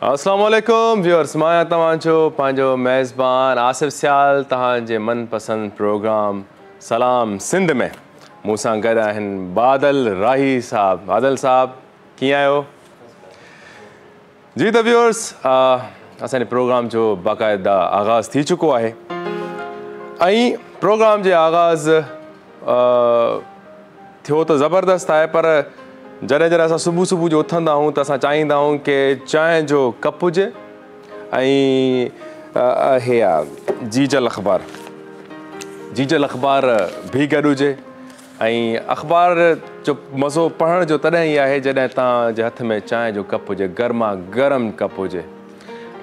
अस्सलाम वालेकुम व्यूअर्स, मां तव्हांजो पंहिंजो मेज़बान आसिफ सियाल तव्हांजे मनपसंद प्रोग्राम सलाम सिंध में मूं सां गॾु आहिनि बादल राही साहब। बादल साहब कीअं आहियो? जी त व्यूअर्स, असांजे प्रोग्राम जो बाक़ाइदा आगाज़ थी चुको आहे ऐं प्रोग्राम जे आगाज़ थियो त ज़बरदस्त आहे, पर जॾहिं जॾहिं असां सुबुह जो उथंदा आहियूं त असां चाहींदा आहियूं की चांहि जो कप हुजे ऐं हे आहे जीजल अख़बार भी गॾु हुजे। ऐं अख़बार जो मज़ो पढ़ण जो तॾहिं ई आहे जॾहिं तव्हांजे हथ में चांहि जो कप हुजे, गर्मा गरम कप हुजे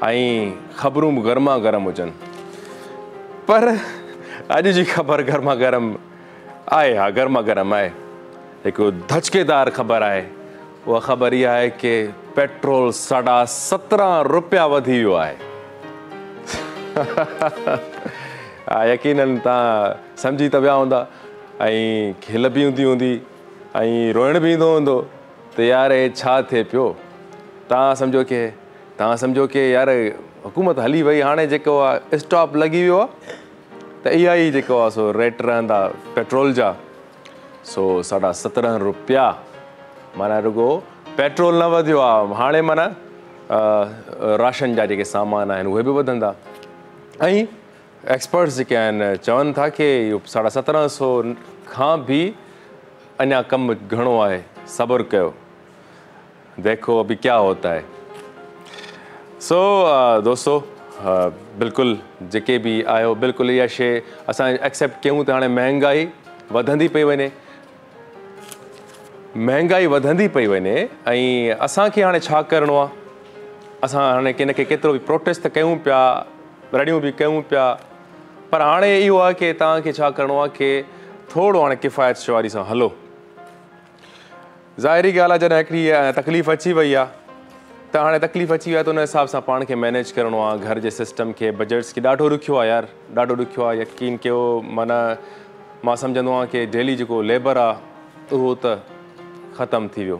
ऐं ख़बरूं बि गर्मा गरम हुजनि। पर अॼु जी ख़बर गर्मा गरम आहे, हा गर्मा गरम आहे। हिकु धचकेदार ख़बर आहे। उहा ख़बर इहा आहे की पेट्रोल ₹17.5 वधी वियो आहे। यकीनन तव्हां सम्झी त विया हूंदा ऐं खिल बि ईंदी हूंदी ऐं रोइण बि ईंदो हूंदो त यार हे छा थिए पियो। तव्हां सम्झो की यार हुकूमत हली वई, हाणे जेको आहे स्टॉप लॻी वियो आहे त इहा ई जेको आहे सो रेट रहंदा पेट्रोल जा। सो ₹17.5 माना रुगो पेट्रोल न वधियो आहे, हाणे माना राशन जा जेके सामान आहिनि उहे बि वधंदा। ऐं एक्सपर्ट्स जेके आहिनि चवनि था की इहो 1750 खां बि अञा कमु घणो आहे, सब्र कयो, देखो अभी क्या होता है। सो दोस्तो, बिल्कुलु जेके बि आहियो बिल्कुलु इहा शइ असां एक्सेप्ट कयूं त हाणे महांगाई वधंदी पई वञे ऐं असांखे हाणे छा करिणो आहे। असां हाणे हिन खे केतिरो बि प्रोटेस्ट त कयूं पिया, रड़ियूं बि कयूं पिया, पर हाणे इहो आहे की तव्हांखे छा करिणो आहे की थोरो हाणे किफ़ायत शुआरी सां हलो। ज़ाहिरी ॻाल्हि आहे जॾहिं हिकिड़ी तकलीफ़ अची वई आहे त हाणे तकलीफ़ अची वई आहे त उन हिसाब सां पाण खे मैनेज करिणो आहे। घर जे सिस्टम खे, बजट्स खे ॾाढो ॾुखियो आहे यार, ॾाढो ॾुखियो आहे। यकीन कयो, माना मां सम्झंदो आहियां की डेली जेको लेबर आहे उहो त ख़तमु थी वियो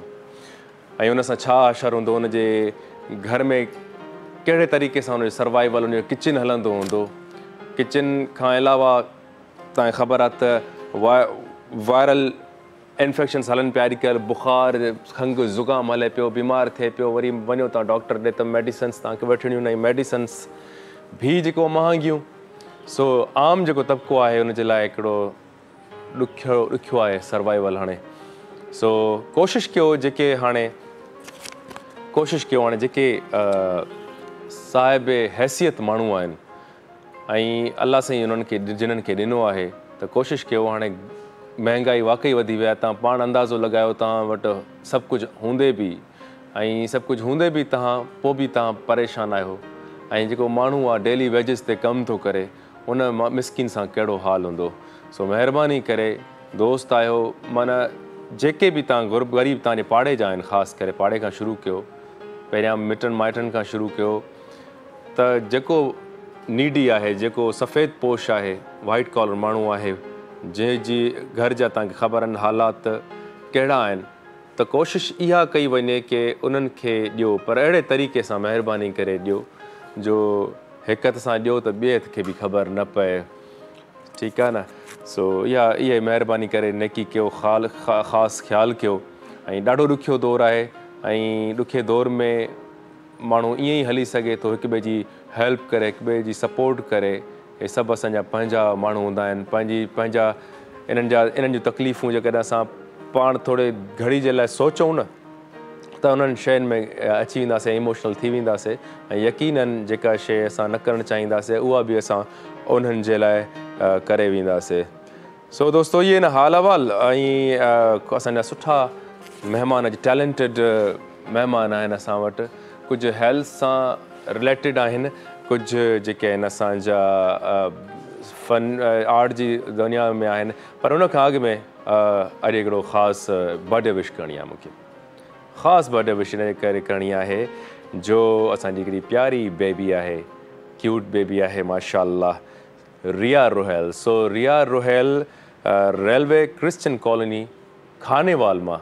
ऐं उन सां छा असरु हूंदो, हुनजे घर में कहिड़े तरीक़े सां हुनजो सर्वाइवल, हुनजो किचन हलंदो हूंदो। किचन खां अलावा तव्हांखे ख़बर आहे त वायरल इन्फेक्शन्स हलनि पिया अॼुकल्ह, बुख़ार, खंघि, ज़ुकाम हले पियो, बीमार थिए पियो, वरी वञो तव्हां डॉक्टर ॾे त मेडिसिन्स तव्हांखे वठणियूं आहिनि, मेडिसिन्स बि जेको महांगियूं। सो आम जेको तबिको आहे हुनजे लाइ हिकिड़ो ॾुखियो आहे सर्वाइवल हाणे। सो कोशिशि कयो जेके साहिब हैसियत माण्हू आहिनि ऐं अलाह साईं उन्हनि खे जिन्हनि खे ॾिनो आहे त कोशिशि कयो। हाणे महांगाई वाक़ई वधी वई आहे, तव्हां पाण अंदाज़ो लॻायो, तव्हां वटि सभु कुझु हूंदे बि पोइ बि तव्हां परेशान आहियो ऐं जेको माण्हू आहे डेली वेजिस ते कमु थो करे उन मिसकिन सां कहिड़ो हाल हूंदो। सो महिरबानी करे दोस्त आहियो, माना जेके बि तव्हां ग़रीब तव्हांजे पाड़े जा आहिनि, ख़ासि करे पाड़े खां शुरू कयो, पहिरियां मिटनि माइटनि खां शुरू कयो त जेको नीडी आहे, जेको सफ़ेद पोश आहे, वाइट कॉलर माण्हू आहे, जंहिंजी घर जा तव्हांखे ख़बर आहिनि हालात कहिड़ा आहिनि, त कोशिशि इहा कई वञे की उन्हनि खे ॾियो, पर अहिड़े तरीक़े सां महिरबानी करे ॾियो जो हिक हथ सां ॾियो त ॿिए हथ खे बि ख़बर न पए, ठीकु आहे न। सो इहा महिरबानी करे नेकी कयो, ख़ासि ख़्यालु कयो। ऐं ॾाढो ॾुखियो दौरु आहे ऐं ॾुखे दौर में माण्हू ईअं ई हली सघे थो, हिक ॿिए जी हेल्प करे, हिक ॿिए जी सपोर्ट करे। हे सभु असांजा पंहिंजा माण्हू हूंदा आहिनि, पंहिंजा इन्हनि जूं तकलीफ़ूं जेकॾहिं असां पाण थोरे घड़ी जे लाइ सोचूं न त उन्हनि शयुनि में अची वेंदासीं, इमोशनल थी वेंदासीं ऐं यकीननि जेका शइ असां न करणु चाहींदासीं उहा बि असां उन्हनि जे लाइ करे वेंदासीं। सो दोस्तो, इहे न हाल अहवाल ऐं असांजा सुठा महिमान, टैलेंटेड महिमान आहिनि असां वटि। कुझु हेल्थ सां रिलेटेड आहिनि, कुझु जेके आहिनि असांजा आर्ट जी दुनिया में आहिनि, पर उन खां अॻु में अॼु हिकिड़ो ख़ासि बर्थडे विश करणी आहे मूंखे। ख़ासि बर्थडे विश इन करे करणी आहे जो असांजी हिकिड़ी प्यारी बेबी आहे, क्यूट बेबी आहे माशाअल्लाह, रिया रोहेल। सो Riya Rohail railway Christian colony Khanewal मां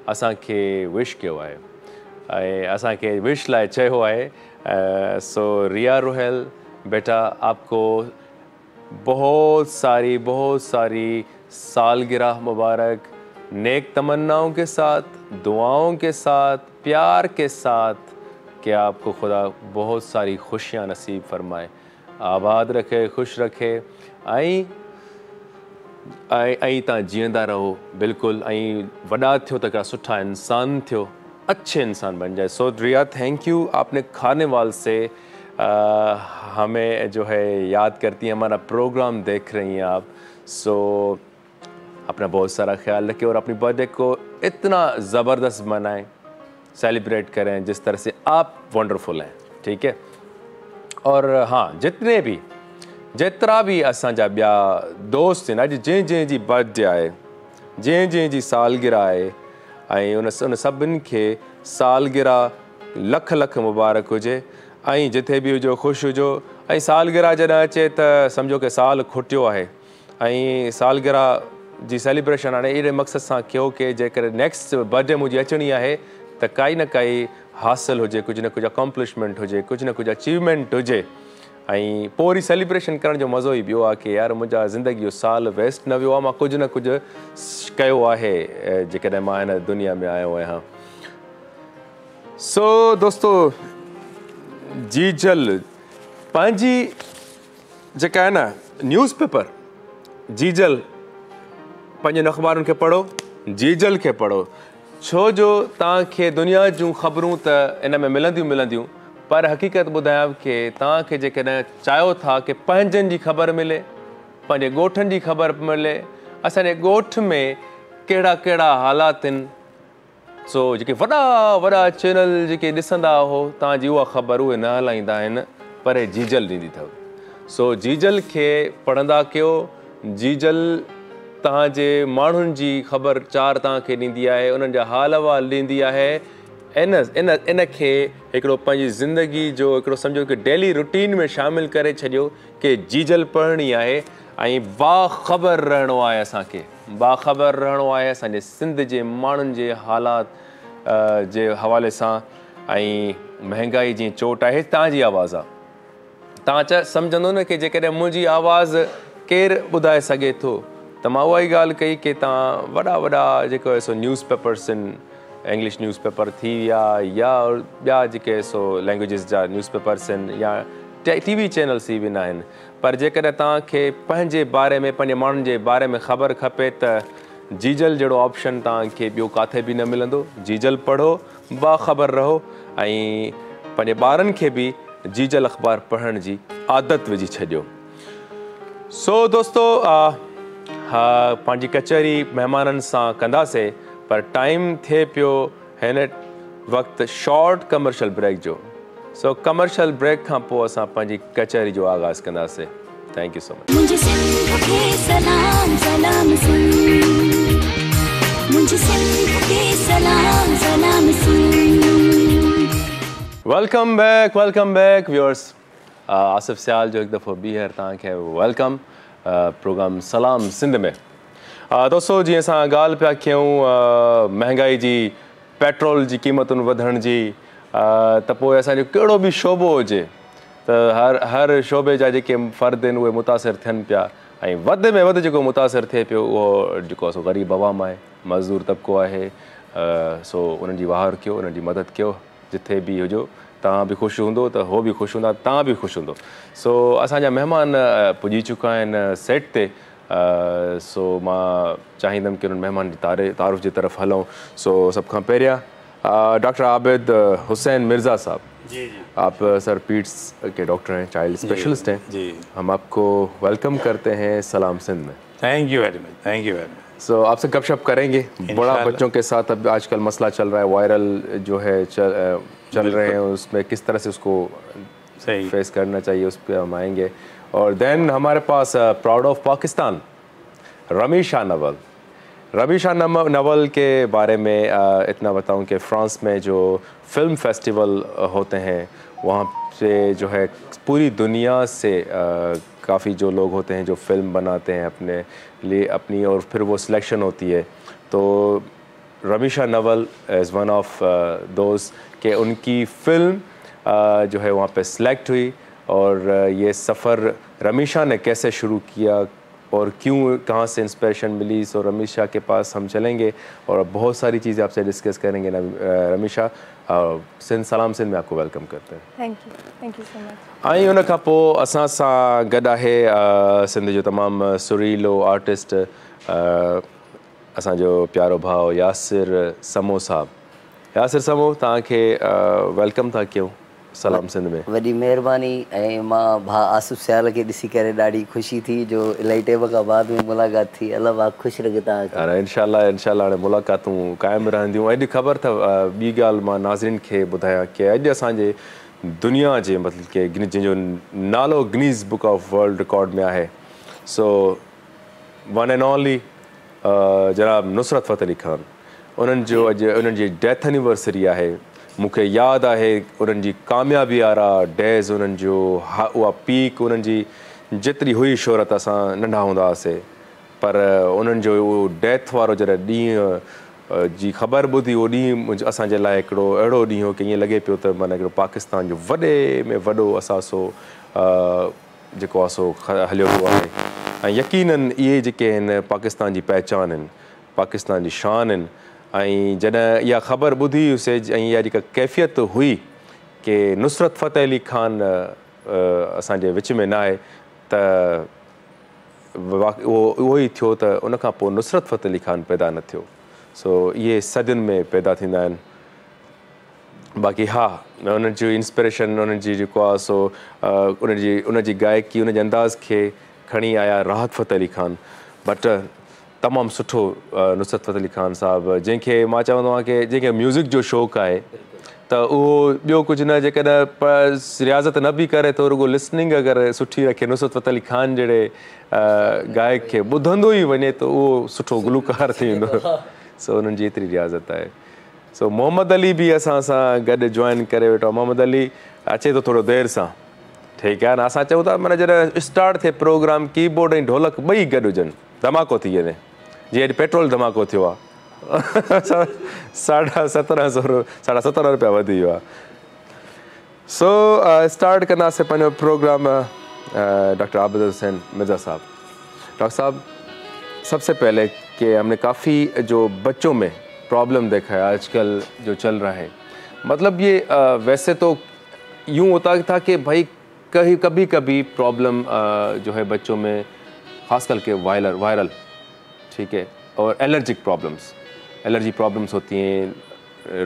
असांखे विश कयो आहे असा के विश लाए चयो है। सो रिया रोहेल बेटा आपको बहुत सारी सालगिरह मुबारक, नेक तमन्नाओं के साथ, दुआओं के साथ, प्यार के साथ कि आपको खुदा बहुत सारी खुशियाँ नसीब फरमाए, आबाद रखे, खुश रखे। आई तव्हां जीअंदा रहो बिल्कुल, वॾा थियो त सुठा इंसान थियो, अच्छे इंसान बन जाए। सो रिया थैंक यू, आपने खानेवाल से हमें जो है याद करती हैं, हमारा प्रोग्राम देख रही हैं आप। सो अपना बहुत सारा ख्याल रखें और अपनी बर्थडे को इतना ज़बरदस्त मनाएं, सेलिब्रेट करें जिस तरह से आप वंडरफुल हैं, ठीक है। और हाँ, जेतिरा भी असांजा ॿिया दोस्त आहिनि, अॼु जंहिं जी बर्थडे आहे, जंहिं जी सालगिरह आहे, ऐं उन सभिनि खे सालगिरह लख लख मुबारक हुजे। ऐं जिथे बि हुजो ख़ुशि हुजो। ऐं सालगिरह जॾहिं अचे त सम्झो कि साल खुटियो आहे, ऐं सालगिरह जी सेलिब्रेशन हाणे अहिड़े मक़सद सां कयो कि जेकर नेक्स्ट बर्थडे मुंहिंजी अचणी आहे त काई न काई हासिलु हुजे, कुझु न कुझु अकॉम्प्लिशमेंट हुजे, कुझु न कुझु अचीवमेंट हुजे। ऐं पोइ वरी सेलिब्रेशन करण जो मज़ो ई ॿियो आहे कि यार मुंहिंजा ज़िंदगी जो साल वेस्ट न वियो आहे, मां कुझु न कुझु कयो आहे जेकॾहिं मां हिन दुनिया में आयो आहियां। सो दोस्तो, जीजल पंहिंजी जेका आहे न न्यूज़पेपर, जीजल पंहिंजनि अख़बारुनि खे पढ़ो, जीजल खे पढ़ो, छो जो तव्हांखे दुनिया जूं ख़बरूं त इन में मिलंदियूं, पर हक़ीक़त ॿुधायां कि तव्हांखे जेकॾहिं चाहियो था कि पंहिंजनि जी ख़बर मिले, पंहिंजे ॻोठनि जी ख़बर मिले, असांजे ॻोठ में कहिड़ा कहिड़ा हालात आहिनि, सो जेके वॾा चैनल जेके ॾिसंदा हो तव्हांजी उहा ख़बर उहे न हलाईंदा आहिनि, पर जीजल ॾींदी अथव। सो जीजल खे पढ़ंदा कयो। जीजल तव्हांजे माण्हुनि जी ख़बर चार तव्हांखे ॾींदी आहे, उन्हनि जा हाल अहवाल ॾींदी आहे। इन खे हिकिड़ो पंहिंजी ज़िंदगी जो हिकिड़ो सम्झो कि डेली रूटीन में शामिलु करे छॾियो कि जीजल पढ़णी आहे ऐं बाख़बर रहणो आहे, असांखे बाख़बर रहणो आहे असांजे सिंध जे माण्हुनि जे हालात जे हवाले सां। ऐं महांगाई जी चोट आहे, तव्हांजी आवाज़ु आहे, तव्हां सम्झंदो न कि जेकॾहिं मुंहिंजी आवाज़ु केरु ॿुधाए सघे थो, त मां उहा ई ॻाल्हि कई कि तव्हां वॾा जेको सो न्यूज़पेपर्स आहिनि, इंग्लिश न्यूज़पेपर थी विया या ॿिया जेके सो लैंग्वेजिस जा न्यूज़पेपर्स आहिनि या TV चैनल्स ई वेंदा आहिनि, पर जेकॾहिं तव्हांखे पंहिंजे बारे में, पंहिंजे माण्हुनि जे बारे में ख़बर खपे त जीजल जहिड़ो ऑप्शन तव्हांखे ॿियो किथे बि न मिलंदो। जीजल पढ़ो, बाख़बर रहो ऐं पंहिंजे ॿारनि खे बि जीजल अख़बार पढ़ण जी आदत विझी छॾियो। सो दोस्तो, पंहिंजी कचहरी महिमाननि सां कंदासीं, पर टाइम थिए पियो हिन वक़्तु शॉर्ट कमर्शियल ब्रेक जो। सो कमर्शियल ब्रेक खां पोइ असां पंहिंजी कचहरी जो आगाज़ कंदासीं। Thank you so much. Welcome back viewers. Asif Sial जो हिकु दफ़ो ॿीहर तव्हांखे वेलकम प्रोग्राम सलाम सिंध में। दोस्तो, जीअं असां ॻाल्हि पिया कयूं महांगाई जी, पेट्रोल जी क़ीमतुनि वधण जी, त पोइ असांजो कहिड़ो बि शोबो हुजे त हर शोबे जा जेके फ़र्द आहिनि उहे मुतासिर थियनि पिया, ऐं वधि में वधि जेको मुतासिर थिए पियो उहो जेको सो ग़रीब अवाम आहे, मज़दूर तबिको आहे। सो उन्हनि जी वाहर कयो, उन्हनि जी मदद कयो, जिथे बि हुजो। तव्हां बि ख़ुशि हूंदो त हो बि ख़ुशि हूंदा, तव्हां बि ख़ुशि हूंदो। सो असांजा महिमान पुॼी चुका आहिनि सेट ते। सो मां चाहींदुमि कि उन्हनि महिमान जी तारुफ़ जी तरफ़ हलूं। सो सभ खां पहिरियां डॉक्टर आबिद हुसैन मिर्ज़ा साहब। जी। आप सर पीट्स के डॉक्टर हैं, चाइल्ड स्पेशलिस्ट हैं। जी। हम आपको वेलकम करते हैं सलाम सिंध में। Thank you very much, thank you very much. So आपसे गपशप करेंगे। बड़ा बच्चों के साथ अब आजकल मसला चल रहा है, वायरल जो है चल रहे हैं, उसमें किस तरह से उसको फेस करना चाहिए, उस पर हम आएंगे। और देन हमारे पास प्राउड ऑफ पाकिस्तान रमी शाह नवल। रमी शाह नवल के बारे में इतना बताऊं कि फ़्रांस में जो फ़िल्म फेस्टिवल होते हैं वहाँ से जो है पूरी दुनिया से काफ़ी जो लोग होते हैं जो फ़िल्म बनाते हैं अपने लिए अपनी, और फिर वो सिलेक्शन होती है। तो रमीशा नवल एज़ वन ऑफ दोस्त कि उनकी फ़िल्म जो है वहाँ पे सिलेक्ट हुई और ये सफ़र रमीशा ने कैसे शुरू किया और क्यों, कहाँ से इंस्पिरेशन मिली। सो रमीशा के पास हम चलेंगे और बहुत सारी चीज़ें आपसे डिस्कस करेंगे ना। रमीशा, सिंध सलाम सिंध में आपको वेलकम करते हैं। Thank you so much. आई उन खां पोइ असां सां गॾु आहे सिंध जो तमामु सुरीलो आर्टिस्ट असांजो प्यारो भाउ यासिर समो साहब। यासिर समो, तव्हांखे वेलकम था कयूं सलाम सिंध में। वॾी महिरबानी। ऐं मां भाउ आसिफ़ सियाल खे ॾिसी करे ॾाढी ख़ुशी थी जो इलाही टाइम खां बाद में मुलाक़ात थी। अलाह पाक ख़ुशि रखे तव्हांखे। हाणे इंशाल्लाह हाणे मुलाक़ातूं क़ाइमु रहंदियूं। अॼु ख़बर अथव, ॿी ॻाल्हि मां नाज़रीन खे ॿुधायां कि अॼु असांजे दुनिया जे मतिलबु कि जंहिंजो नालो Guinness book of world record में आहे, सो वन एंड ओनली जनाब नुसरत फ़तेह अली खान, उन्हनि जो अॼु उन्हनि जी डेथ एनिवर्सरी आहे। मूंखे यादि आहे उन्हनि जी कामयाबी वारा डेज़, उन्हनि जो उहा पीक, उन्हनि जी जेतिरी हुई शोहरत असां नंढा हूंदा हुआसीं, पर उन्हनि जो उहो डेथ वारो जॾहिं ॾींहुं जी ख़बर ॿुधी, उहो ॾींहुं असांजे लाइ हिकिड़ो अहिड़ो ॾींहुं हो कि ईअं लॻे पियो त माना हिकिड़ो पाकिस्तान जो वॾे में वॾो असांसो जेको आहे सो हलियो पियो आहे। ऐं यकीननि इहे जेके आहिनि पाकिस्तान जी पहचान आहिनि, पाकिस्तान जी शान आहिनि। ऐं जॾहिं इहा ख़बर ॿुधी हुईसीं ऐं इहा जेका कैफ़ियत हुई कि नुसरत फ़तेह अली खान असांजे विच में न आहे, त उहो ई थियो त उनखां पोइ नुसरत फ़तेह अली खान पैदा न थियो। सो इहे सदियुनि में पैदा थींदा आहिनि। बाक़ी हा, उन्हनि जी इंस्पिरेशन, उन्हनि जी जेको आहे सो उनजी गायकी, उनजे अंदाज़ खे खणी आया राहत फ़तेह अली खान। बट तमामु सुठो नुसरत फ़तेह अली खान साहिबु, जंहिंखे मां चवंदो आहियां कि जंहिंखे म्यूज़िक जो शौक़ु आहे त उहो ॿियो कुझु न, जेकॾहिं रियाज़त न बि करे त रुगो लिसनिंग अगरि सुठी रखे नुसरत फ़तेह अली खान जहिड़े गायक खे ॿुधंदो ई वञे त उहो सुठो गुलूकार थी वेंदो। सो उन्हनि जी एतिरी रियाज़त आहे। सो मोहम्मद अली बि असां सां गॾु जॉइन करे वेठो आहे। मोहम्मद अली अचे थो थोरो देरि सां, ठीकु आहे न। असां चऊं था माना जॾहिं स्टार्ट थिए प्रोग्राम, कीबोर्ड ऐं ढोलक ॿई गॾु हुजनि, धमाको थी वञे। जीअं अॼु पेट्रोल धमाको थियो आहे, 1750 रुपया वधी वियो आहे। सो स्टार्ट कंदासीं पंहिंजो प्रोग्राम। डॉक्टर आबिद हुसैन मिर्ज़ा साहब, डॉक्टर साहब, सबसे पहले कि हमने काफ़ी जो बच्चों में प्रॉब्लम देखा है आजकल जो चल रहा है, मतलब ये वैसे तो यूँ होता था कि भाई कभी कभी प्रॉब्लम जो है बच्चों में ख़ास करके वायरल, ठीक है, और एलर्जी प्रॉब्लम्स होती हैं,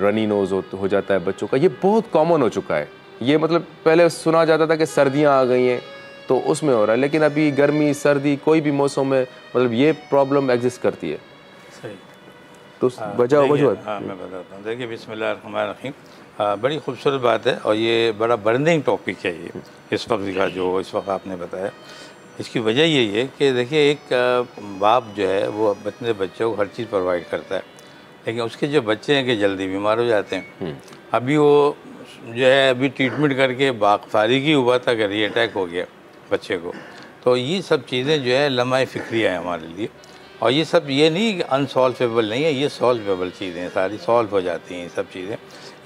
रनी नोज़ हो जाता है बच्चों का। ये बहुत कॉमन हो चुका है। ये मतलब पहले सुना जाता था कि सर्दियाँ आ गई हैं तो उसमें हो रहा है, लेकिन अभी गर्मी सर्दी कोई भी मौसम में मतलब ये प्रॉब्लम एग्जिस्ट करती है। सही। तो वजह हाँ, मैं बताता हूँ। देखिए, बिस्मिल्लाहिर्रहमानिर्रहीम, बड़ी खूबसूरत बात है और ये बड़ा बर्निंग टॉपिक है ये इस वक्त का, जो इस वक्त आपने बताया। इसकी वजह यही है कि देखिए, एक बाप जो है वो अपने बच्चों को हर चीज़ प्रोवाइड करता है, लेकिन उसके जो बच्चे हैं कि जल्दी बीमार हो जाते हैं। अभी वो जो है अभी ट्रीटमेंट करके फारिगी हुआ था कि री अटैक हो गया बच्चे को। तो ये सब चीज़ें जो है लम्हा फ़िक्रिया है हमारे लिए, और ये सब ये नहीं कि अनसॉल्वेबल नहीं है, ये सॉल्वेबल चीज़ें सारी सॉल्व हो जाती हैं ये सब चीज़ें।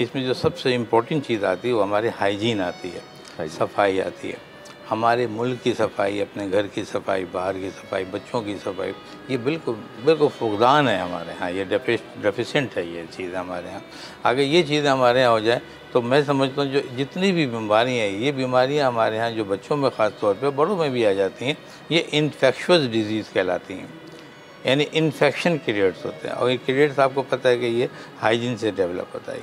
इसमें जो सबसे इम्पोर्टेंट चीज़ आती है वो हमारे हाइजीन आती है, सफाई आती है, हमारे मुल्क की सफाई, अपने घर की सफाई, बाहर की सफाई, बच्चों की सफाई। ये बिल्कुल फुकदान है हमारे यहाँ, ये डेफिशिएंट है ये चीज़ हमारे यहाँ। अगर ये चीज़ें हमारे यहाँ हो जाए तो मैं समझता हूँ जो जितनी भी बीमारियाँ हैं, ये बीमारियाँ हमारे यहाँ जो बच्चों में ख़ास तौर पे, बड़ों में भी आ जाती हैं, ये इन्फेक्शस डिजीज़ कहलाती हैं, यानी इन्फेक्शन क्रिएट्स होते हैं। और ये क्रिएट्स आपको पता है कि ये हाइजीन से डेवलप होता है।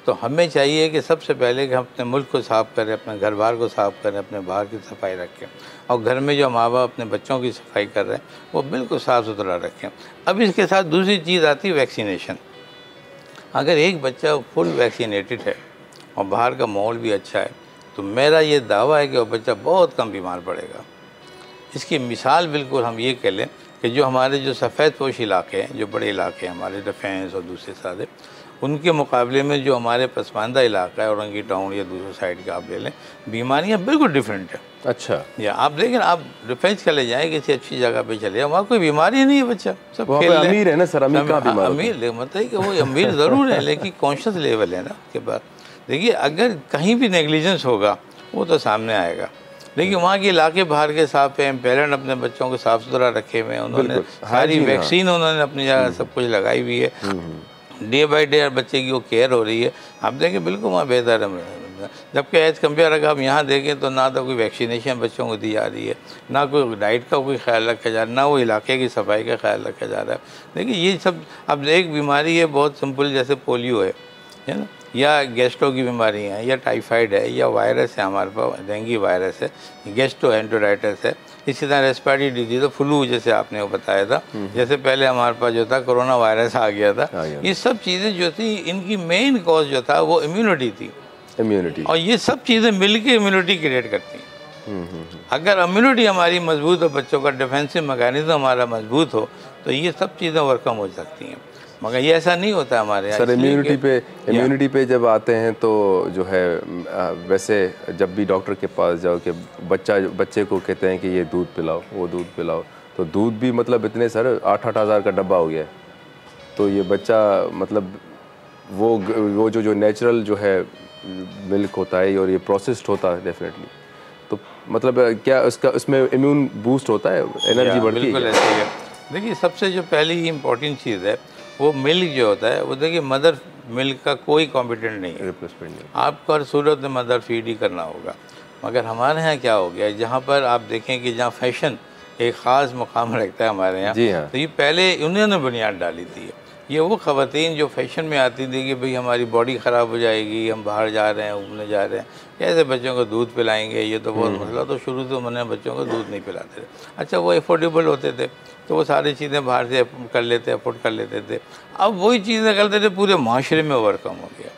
तो हमें चाहिए कि सबसे पहले कि हम अपने मुल्क को साफ़ करें, अपने घर बार को साफ़ करें, अपने बाहर की सफाई रखें, और घर में जो माँ बाप अपने बच्चों की सफाई कर रहे हैं वो बिल्कुल साफ़ सुथरा रखें। अब इसके साथ दूसरी चीज़ आती है वैक्सीनेशन। अगर एक बच्चा फुल वैक्सीनेटेड है और बाहर का माहौल भी अच्छा है, तो मेरा ये दावा है कि वो बच्चा बहुत कम बीमार पड़ेगा। इसकी मिसाल बिल्कुल हम ये कह लें कि जो हमारे जो सफ़ेद पोश इलाके हैं, जो बड़े इलाके हैं हमारे, डिफेंस और दूसरे सारे, उनके मुकाबले में जो हमारे पसमानदा इलाका है औरंगी टाउन या दूसरे साइड का आप ले लें, बीमारियाँ बिल्कुल डिफरेंट है। अच्छा, या आप देखें, आप डिफेंस चले जाएँ किसी अच्छी जगह पे चले जाए, वहाँ कोई बीमारी नहीं है, बच्चा सब खेल रहे हैं। अमीर है ना सर, अमीर कहाँ बीमार होता है? अमीर मतलब कि वो अमीर ज़रूर है लेकिन कॉन्शियस लेवल है ना उसके बाद। देखिए अगर कहीं भी नेग्लिजेंस होगा वो तो सामने आएगा, लेकिन वहाँ के इलाके बाहर के साफ हैं, पेरेंट अपने बच्चों को साफ़ सुथरा रखे हुए हैं, उन्होंने सारी वैक्सीन उन्होंने अपनी जगह सब कुछ लगाई हुई है, डे बाई डे बच्चे की वो केयर हो रही है। आप देखें बिल्कुल वहाँ बेहतर है। जबकि एज कम्पेयर अगर हम यहाँ देखें तो ना तो कोई वैक्सीनेशन बच्चों को दी जा रही है, ना कोई डाइट का कोई ख्याल रखा जा रहा है, ना वो इलाके की सफाई का ख्याल रखा जा रहा है। देखिए ये सब, अब एक बीमारी है बहुत सिंपल, जैसे पोलियो है ना, या गैस्ट्रो की बीमारी है, या टाइफाइड है, या वायरस है हमारे पास, डेंगू वायरस है, गैस्ट्रो एंटोराइटिस है, इसी तरह रेस्पिरेटरी डिजीज, फ्लू जैसे आपने वो बताया था, जैसे पहले हमारे पास जो था कोरोना वायरस आ गया था। ये सब चीज़ें जो थी इनकी मेन कॉज जो था वो इम्यूनिटी थी, इम्यूनिटी, और ये सब चीज़ें मिलके इम्यूनिटी क्रिएट करती हैं। अगर इम्यूनिटी हमारी मजबूत हो, बच्चों का डिफेंसिव मैकेनिज्म हमारा मजबूत हो, तो ये सब चीज़ें ओवरकम हो सकती हैं, मगर ये ऐसा नहीं होता हमारे यहाँ। सर इम्यूनिटी पे जब आते हैं तो जो है वैसे जब भी डॉक्टर के पास जाओ कि बच्चे को कहते हैं कि ये दूध पिलाओ, वो दूध पिलाओ, तो दूध भी मतलब इतने सर 8-8 हज़ार का डब्बा हो गया है, तो ये बच्चा मतलब वो जो नेचुरल जो है मिल्क होता है और ये प्रोसेस्ड होता है डेफिनेटली, तो मतलब क्या उसमें इम्यून बूस्ट होता है, एनर्जी बढ़ती है? बिल्कुल ऐसे ही है। देखिए सबसे जो पहली इम्पोर्टेंट चीज़ है वो मिल्क जो होता है, वो देखिए मदर मिल्क का कोई कॉम्पिटेंट नहीं है, रिप्लेसमेंट नहीं। आपको हर सूरत में मदर फीड ही करना होगा। मगर हमारे यहाँ क्या हो गया, जहाँ पर आप देखें कि जहाँ फैशन एक ख़ास मुकाम रखता है हमारे यहाँ, तो ये पहले उन्होंने बुनियाद डाली थी। ये वो ख़वातीन जो फैशन में आती थी कि भाई हमारी बॉडी ख़राब हो जाएगी, हम बाहर जा रहे हैं, घूमने जा रहे हैं, कैसे बच्चों को दूध पिलाएंगे, ये तो बहुत मसला, तो शुरू से मैंने बच्चों को दूध नहीं पिलाते थे। अच्छा वो अफोर्डेबल होते थे तो वो सारी चीज़ें बाहर से कर लेते, अफोर्ड कर लेते थे। अब वही चीज़ें करते थे, पूरे माशरे में ओवरकम हो गया।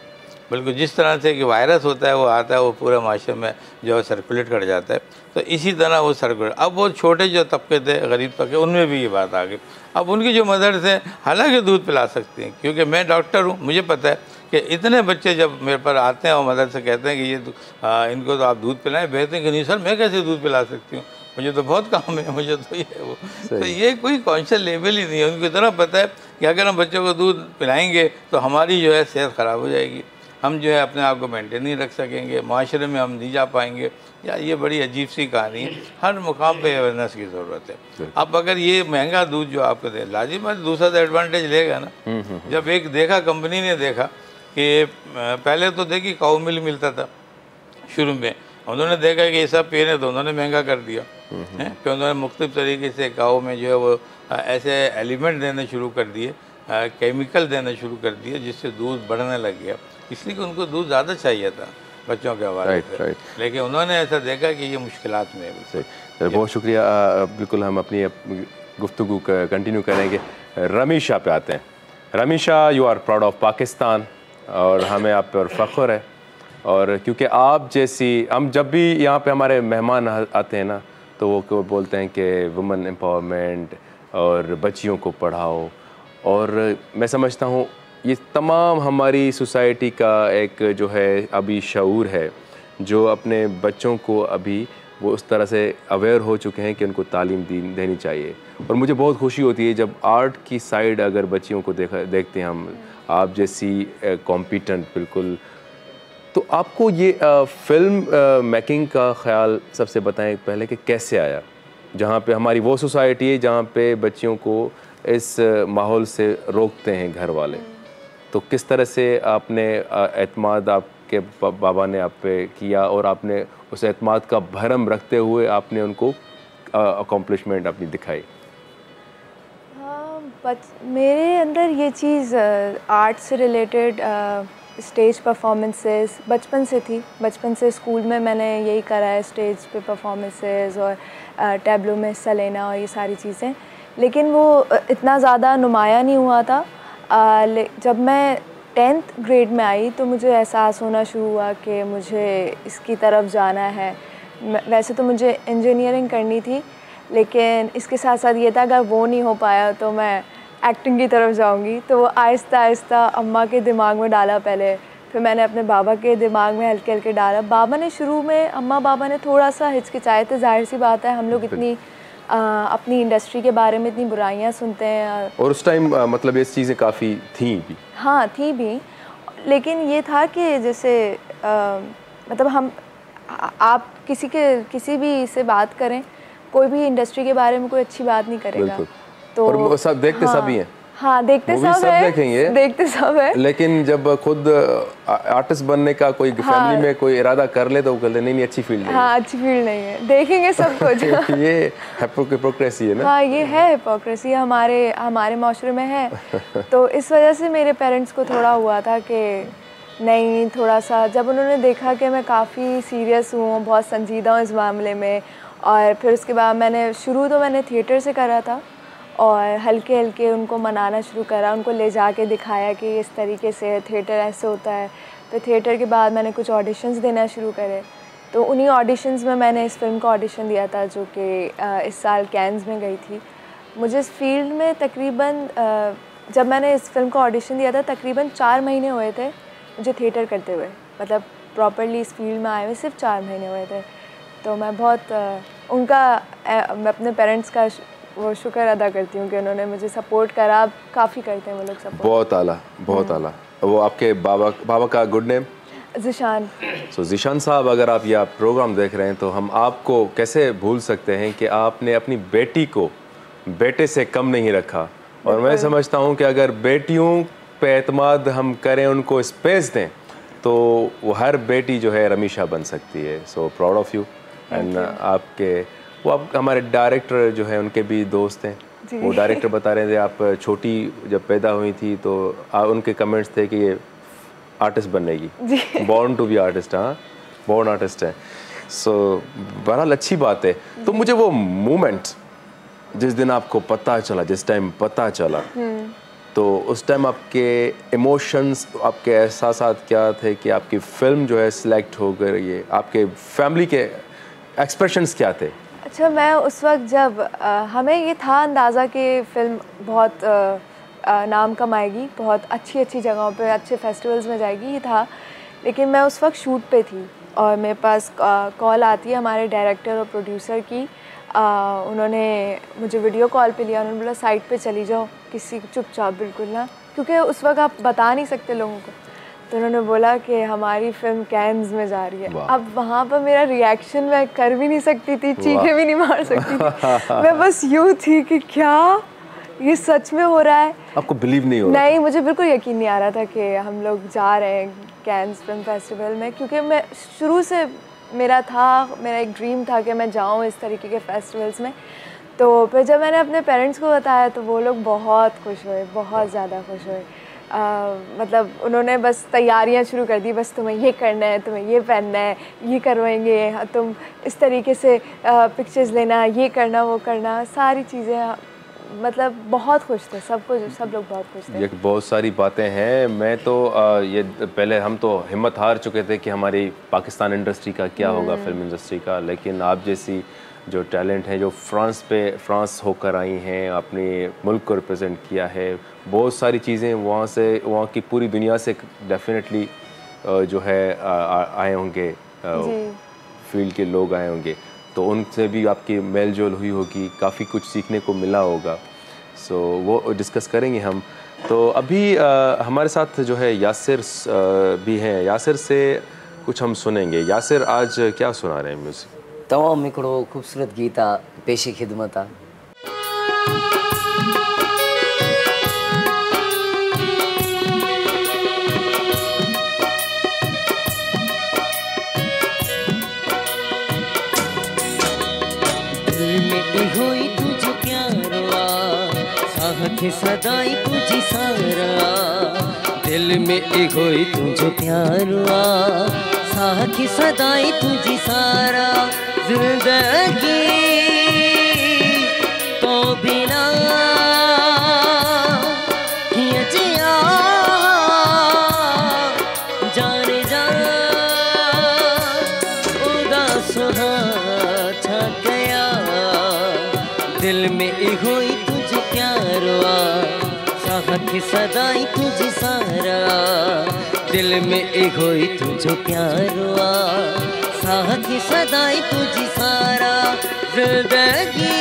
बिल्कुल जिस तरह से कि वायरस होता है वो आता है, वो पूरे माशरे में जो है सर्कुलेट कर जाता है, तो इसी तरह वो सर्कुलेट। अब वो छोटे जो तबके थे, गरीब तबके, उनमें भी ये बात आ गई। अब उनकी जो मदर्स हैं हालांकि दूध पिला सकती हैं, क्योंकि मैं डॉक्टर हूँ, मुझे पता है कि इतने बच्चे जब मेरे पर आते हैं और मदर से कहते हैं कि ये इनको तो आप दूध पिलाएं, बेहतर कि नहीं सर मैं कैसे दूध पिला सकती हूँ, मुझे तो बहुत काम है, मुझे तो ये वो। तो ये कोई कॉन्शियस लेवल ही नहीं है, उनको इतना पता है कि अगर हम बच्चों को दूध पिलाएंगे तो हमारी जो है सेहत ख़राब हो जाएगी, हम जो है अपने आप को मेंटेन नहीं रख सकेंगे, माशरे में हम नहीं जा पाएंगे। या ये बड़ी अजीब सी कहानी है, हर मुकाम पे अवेयरनेस की ज़रूरत है। अब अगर ये महंगा दूध जो आपको दे, लाजिम दूसरा तो एडवांटेज लेगा ना। जब एक देखा, कंपनी ने देखा कि पहले तो देखिए काऊ मिल्क मिलता था शुरू में, उन्होंने देखा कि ये सब पी रहे, तो उन्होंने महंगा कर दिया है, फिर उन्होंने मुख्तलिफ तरीके से काऊ में जो है वो ऐसे एलिमेंट देने शुरू कर दिए, केमिकल देने शुरू कर दिए, जिससे दूध बढ़ने लग गया, इसलिए कि उनको दूध ज़्यादा चाहिए था बच्चों के हवाले से। लेकिन उन्होंने ऐसा देखा कि ये मुश्किलात में है। सर बहुत शुक्रिया। बिल्कुल हम अपनी गुफ्तगू कंटिन्यू करेंगे। रमीशा पे आते हैं। Rameesha, you are proud of Pakistan और हमें आप पर फ़ख्र है, और क्योंकि आप जैसी, हम जब भी यहाँ पे हमारे मेहमान आते हैं ना तो वो बोलते हैं कि वुमेन एम्पावरमेंट और बच्चियों को पढ़ाओ, और मैं समझता हूँ ये तमाम हमारी सोसाइटी का एक जो है अभी शऊर है, जो अपने बच्चों को अभी वो उस तरह से अवेयर हो चुके हैं कि उनको तालीम देनी चाहिए। और मुझे बहुत खुशी होती है जब आर्ट की साइड अगर बच्चियों को देखते हैं हम, आप जैसी कॉम्पिटेंट बिल्कुल। तो आपको ये फ़िल्म मेकिंग का ख्याल सबसे बताएं पहले कि कैसे आया, जहाँ पे हमारी वो सोसाइटी है जहाँ पे बच्चियों को इस माहौल से रोकते हैं घर वाले, तो किस तरह से आपने एतमाद आपके बाबा ने आप पे किया और आपने उस एतमाद का भरम रखते हुए आपने उनको अकॉम्प्लिशमेंट अपनी दिखाई? हाँ, मेरे अंदर ये चीज़ आर्ट से रिलेटेड स्टेज परफॉर्मेंसेस बचपन से थी। बचपन से स्कूल में मैंने यही करा है, स्टेज पे परफॉर्मेंसेस और टैब्लो में हिस्सा लेना और ये सारी चीज़ें, लेकिन वो इतना ज़्यादा नुमाया नहीं हुआ था। जब मैं 10th ग्रेड में आई तो मुझे एहसास होना शुरू हुआ कि मुझे इसकी तरफ जाना है। वैसे तो मुझे इंजीनियरिंग करनी थी, लेकिन इसके साथ साथ ये था अगर वो नहीं हो पाया तो मैं एक्टिंग की तरफ जाऊंगी। तो वो आहिस्ता आहिस्ता अम्मा के दिमाग में डाला पहले, फिर मैंने अपने बाबा के दिमाग में हल्के हल्के डाला। बाबा ने शुरू में, अम्मा बाबा ने थोड़ा सा हिचकिचाए थे, जाहिर सी बात है, हम लोग इतनी अपनी इंडस्ट्री के बारे में इतनी बुराइयां सुनते हैं। और उस टाइम मतलब ये चीज़ें काफ़ी थी भी। हाँ थी भी, लेकिन ये था कि जैसे मतलब आप किसी भी से बात करें, कोई भी इंडस्ट्री के बारे में कोई अच्छी बात नहीं करेगा। तो और वो सब देखते हाँ, सभी हैं। हाँ देखते सब है, देखते सब है। लेकिन जब खुद आर्टिस्ट बनने का कोई फैमिली में कोई इरादा कर ले तो वो कहते नहीं अच्छी फील्ड नहीं है। हाँ अच्छी फील्ड नहीं है, देखेंगे सब कुछ। ये हिपोक्रेसी है ना। हाँ ये है हिपोक्रेसी, हमारे माशरे में है। तो इस वजह से मेरे पेरेंट्स को थोड़ा हुआ था कि नहीं, थोड़ा सा जब उन्होंने देखा कि मैं काफ़ी सीरियस हूँ, बहुत संजीदा हूँ इस मामले में, और फिर उसके बाद मैंने थिएटर से करा था और हल्के हल्के उनको मनाना शुरू करा, उनको ले जाके दिखाया कि इस तरीके से थिएटर ऐसे होता है। फिर थिएटर के बाद मैंने कुछ ऑडिशंस देना शुरू करे, तो उन्हीं ऑडिशंस में मैंने इस फिल्म का ऑडिशन दिया था जो कि इस साल कैन्स में गई थी। मुझे इस फील्ड में तकरीबन जब मैंने इस फिल्म का ऑडिशन दिया था तकरीबन 4 महीने हुए थे मुझे थिएटर करते हुए, मतलब प्रॉपरली इस फील्ड में आए हुए सिर्फ 4 महीने हुए थे। तो मैं बहुत मैं अपने पेरेंट्स का वो शुक्र अदा करती हूँ कि उन्होंने मुझे सपोर्ट करा। अब काफ़ी करते हैं वो लोग सपोर्ट। बहुत आला, बहुत आला। वो आपके बाबा का गुड नेम? ज़ीशान। सो ज़ीशान साहब, अगर आप यह प्रोग्राम देख रहे हैं तो हम आपको कैसे भूल सकते हैं कि आपने अपनी बेटी को बेटे से कम नहीं रखा। और मैं समझता हूँ कि अगर बेटियों पे एतमाद हम करें, उनको स्पेस दें, तो वो हर बेटी जो है रमीशा बन सकती है। So proud of you. And आप हमारे डायरेक्टर जो है उनके भी दोस्त हैं। वो डायरेक्टर बता रहे थे आप छोटी जब पैदा हुई थी तो उनके कमेंट्स थे कि ये आर्टिस्ट बनेगी, बॉर्न टू बी आर्टिस्ट। हाँ, बॉर्न आर्टिस्ट है। सो बहरहाल अच्छी बात है। तो मुझे वो मोमेंट जिस दिन आपको पता चला, जिस टाइम पता चला, तो उस टाइम आपके इमोशंस, आपके एहसासात क्या थे कि आपकी फिल्म जो है सिलेक्ट हो गई है? आपके फैमिली के एक्सप्रेशंस क्या थे? अच्छा, मैं उस वक्त जब हमें ये था अंदाज़ा कि फ़िल्म बहुत नाम कमाएगी, बहुत अच्छी जगहों पे, अच्छे फेस्टिवल्स में जाएगी, ये था। लेकिन मैं उस वक्त शूट पे थी और मेरे पास कॉल आती है हमारे डायरेक्टर और प्रोड्यूसर की। उन्होंने मुझे वीडियो कॉल पे लिया, उन्होंने बोला साइड पे चली जाओ, किसी चुपचाप बिल्कुल ना, क्योंकि उस वक्त आप बता नहीं सकते लोगों को। तो उन्होंने बोला कि हमारी फिल्म कैन्स में जा रही है। अब वहाँ पर मेरा रिएक्शन मैं कर भी नहीं सकती थी, चीखें भी नहीं मार सकती थी। मैं बस यूँ थी कि क्या ये सच में हो रहा है? आपको बिलीव नहीं हो रहा? नहीं, मुझे बिल्कुल यकीन नहीं आ रहा था कि हम लोग जा रहे हैं कैन्स फिल्म फेस्टिवल में, क्योंकि मैं शुरू से मेरा एक ड्रीम था कि मैं जाऊँ इस तरीके के फेस्टिवल्स में। तो फिर जब मैंने अपने पेरेंट्स को बताया तो वो लोग बहुत खुश हुए, बहुत ज़्यादा खुश हुए। मतलब उन्होंने बस तैयारियां शुरू कर दी, बस तुम्हें ये करना है, तुम्हें ये पहनना है, ये करवाएंगे, तुम इस तरीके से पिक्चर्स लेना, ये करना, वो करना, सारी चीज़ें। मतलब बहुत खुश थे, सब लोग बहुत खुश थे। ये बहुत सारी बातें हैं। मैं तो ये पहले हम तो हिम्मत हार चुके थे कि हमारी पाकिस्तान इंडस्ट्री का क्या होगा, फिल्म इंडस्ट्री का। लेकिन आप जैसी जो टैलेंट है, जो फ्रांस होकर आई हैं, अपने मुल्क को रिप्रेजेंट किया है, बहुत सारी चीज़ें वहाँ की पूरी दुनिया से डेफिनेटली जो है आए होंगे, फील्ड के लोग आए होंगे, तो उनसे भी आपकी मेल जोल हुई होगी, काफ़ी कुछ सीखने को मिला होगा। सो वो डिस्कस करेंगे हम। तो अभी हमारे साथ जो है यासिर भी हैं। यासिर से कुछ हम सुनेंगे। यासिर, आज क्या सुना रहे हैं म्यूज़िक? तमामु हिकिड़ो ख़ूबसूरत गीत आहे, पेशे ख़िदमत आहे। दिल में इहो ही तुझो प्यारो आ, साह खे सदाई तुझी सारा। दिल में इहो ही तुझो प्यारो आ, साह खे सदाई तुझी सारा। जिंदगी तो बिना कीअं जिया, जाने जा उदास छा कया। दिल में इहो ही तुझ प्यारो आ, साथ सदाई तुझी सारा दिल में एक होई तुझो प्यारुआ साथ सदाई तुझी सारा जिंदगी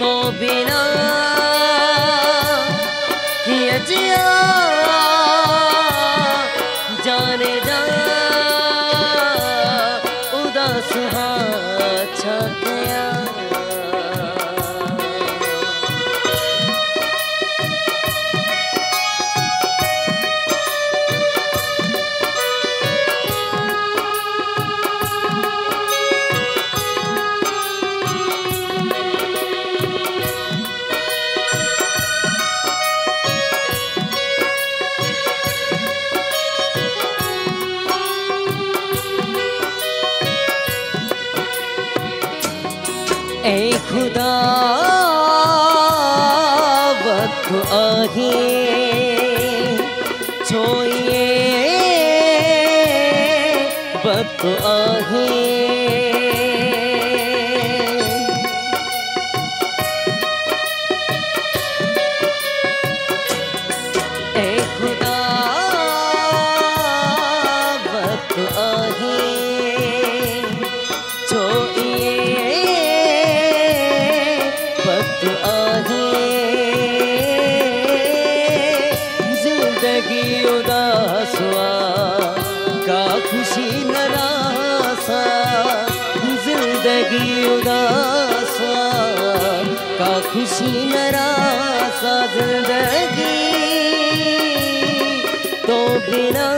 तो बिना किया जिया जाने जा उदास छा गया ऐ खुदा वक्त आहे छोइए वक्त आहे ऐ खुदा वक्त आहे जिंदगी उदास का खुशी नरासा जिंदगी उदास का खुशी नरासा जिंदगी तो बिना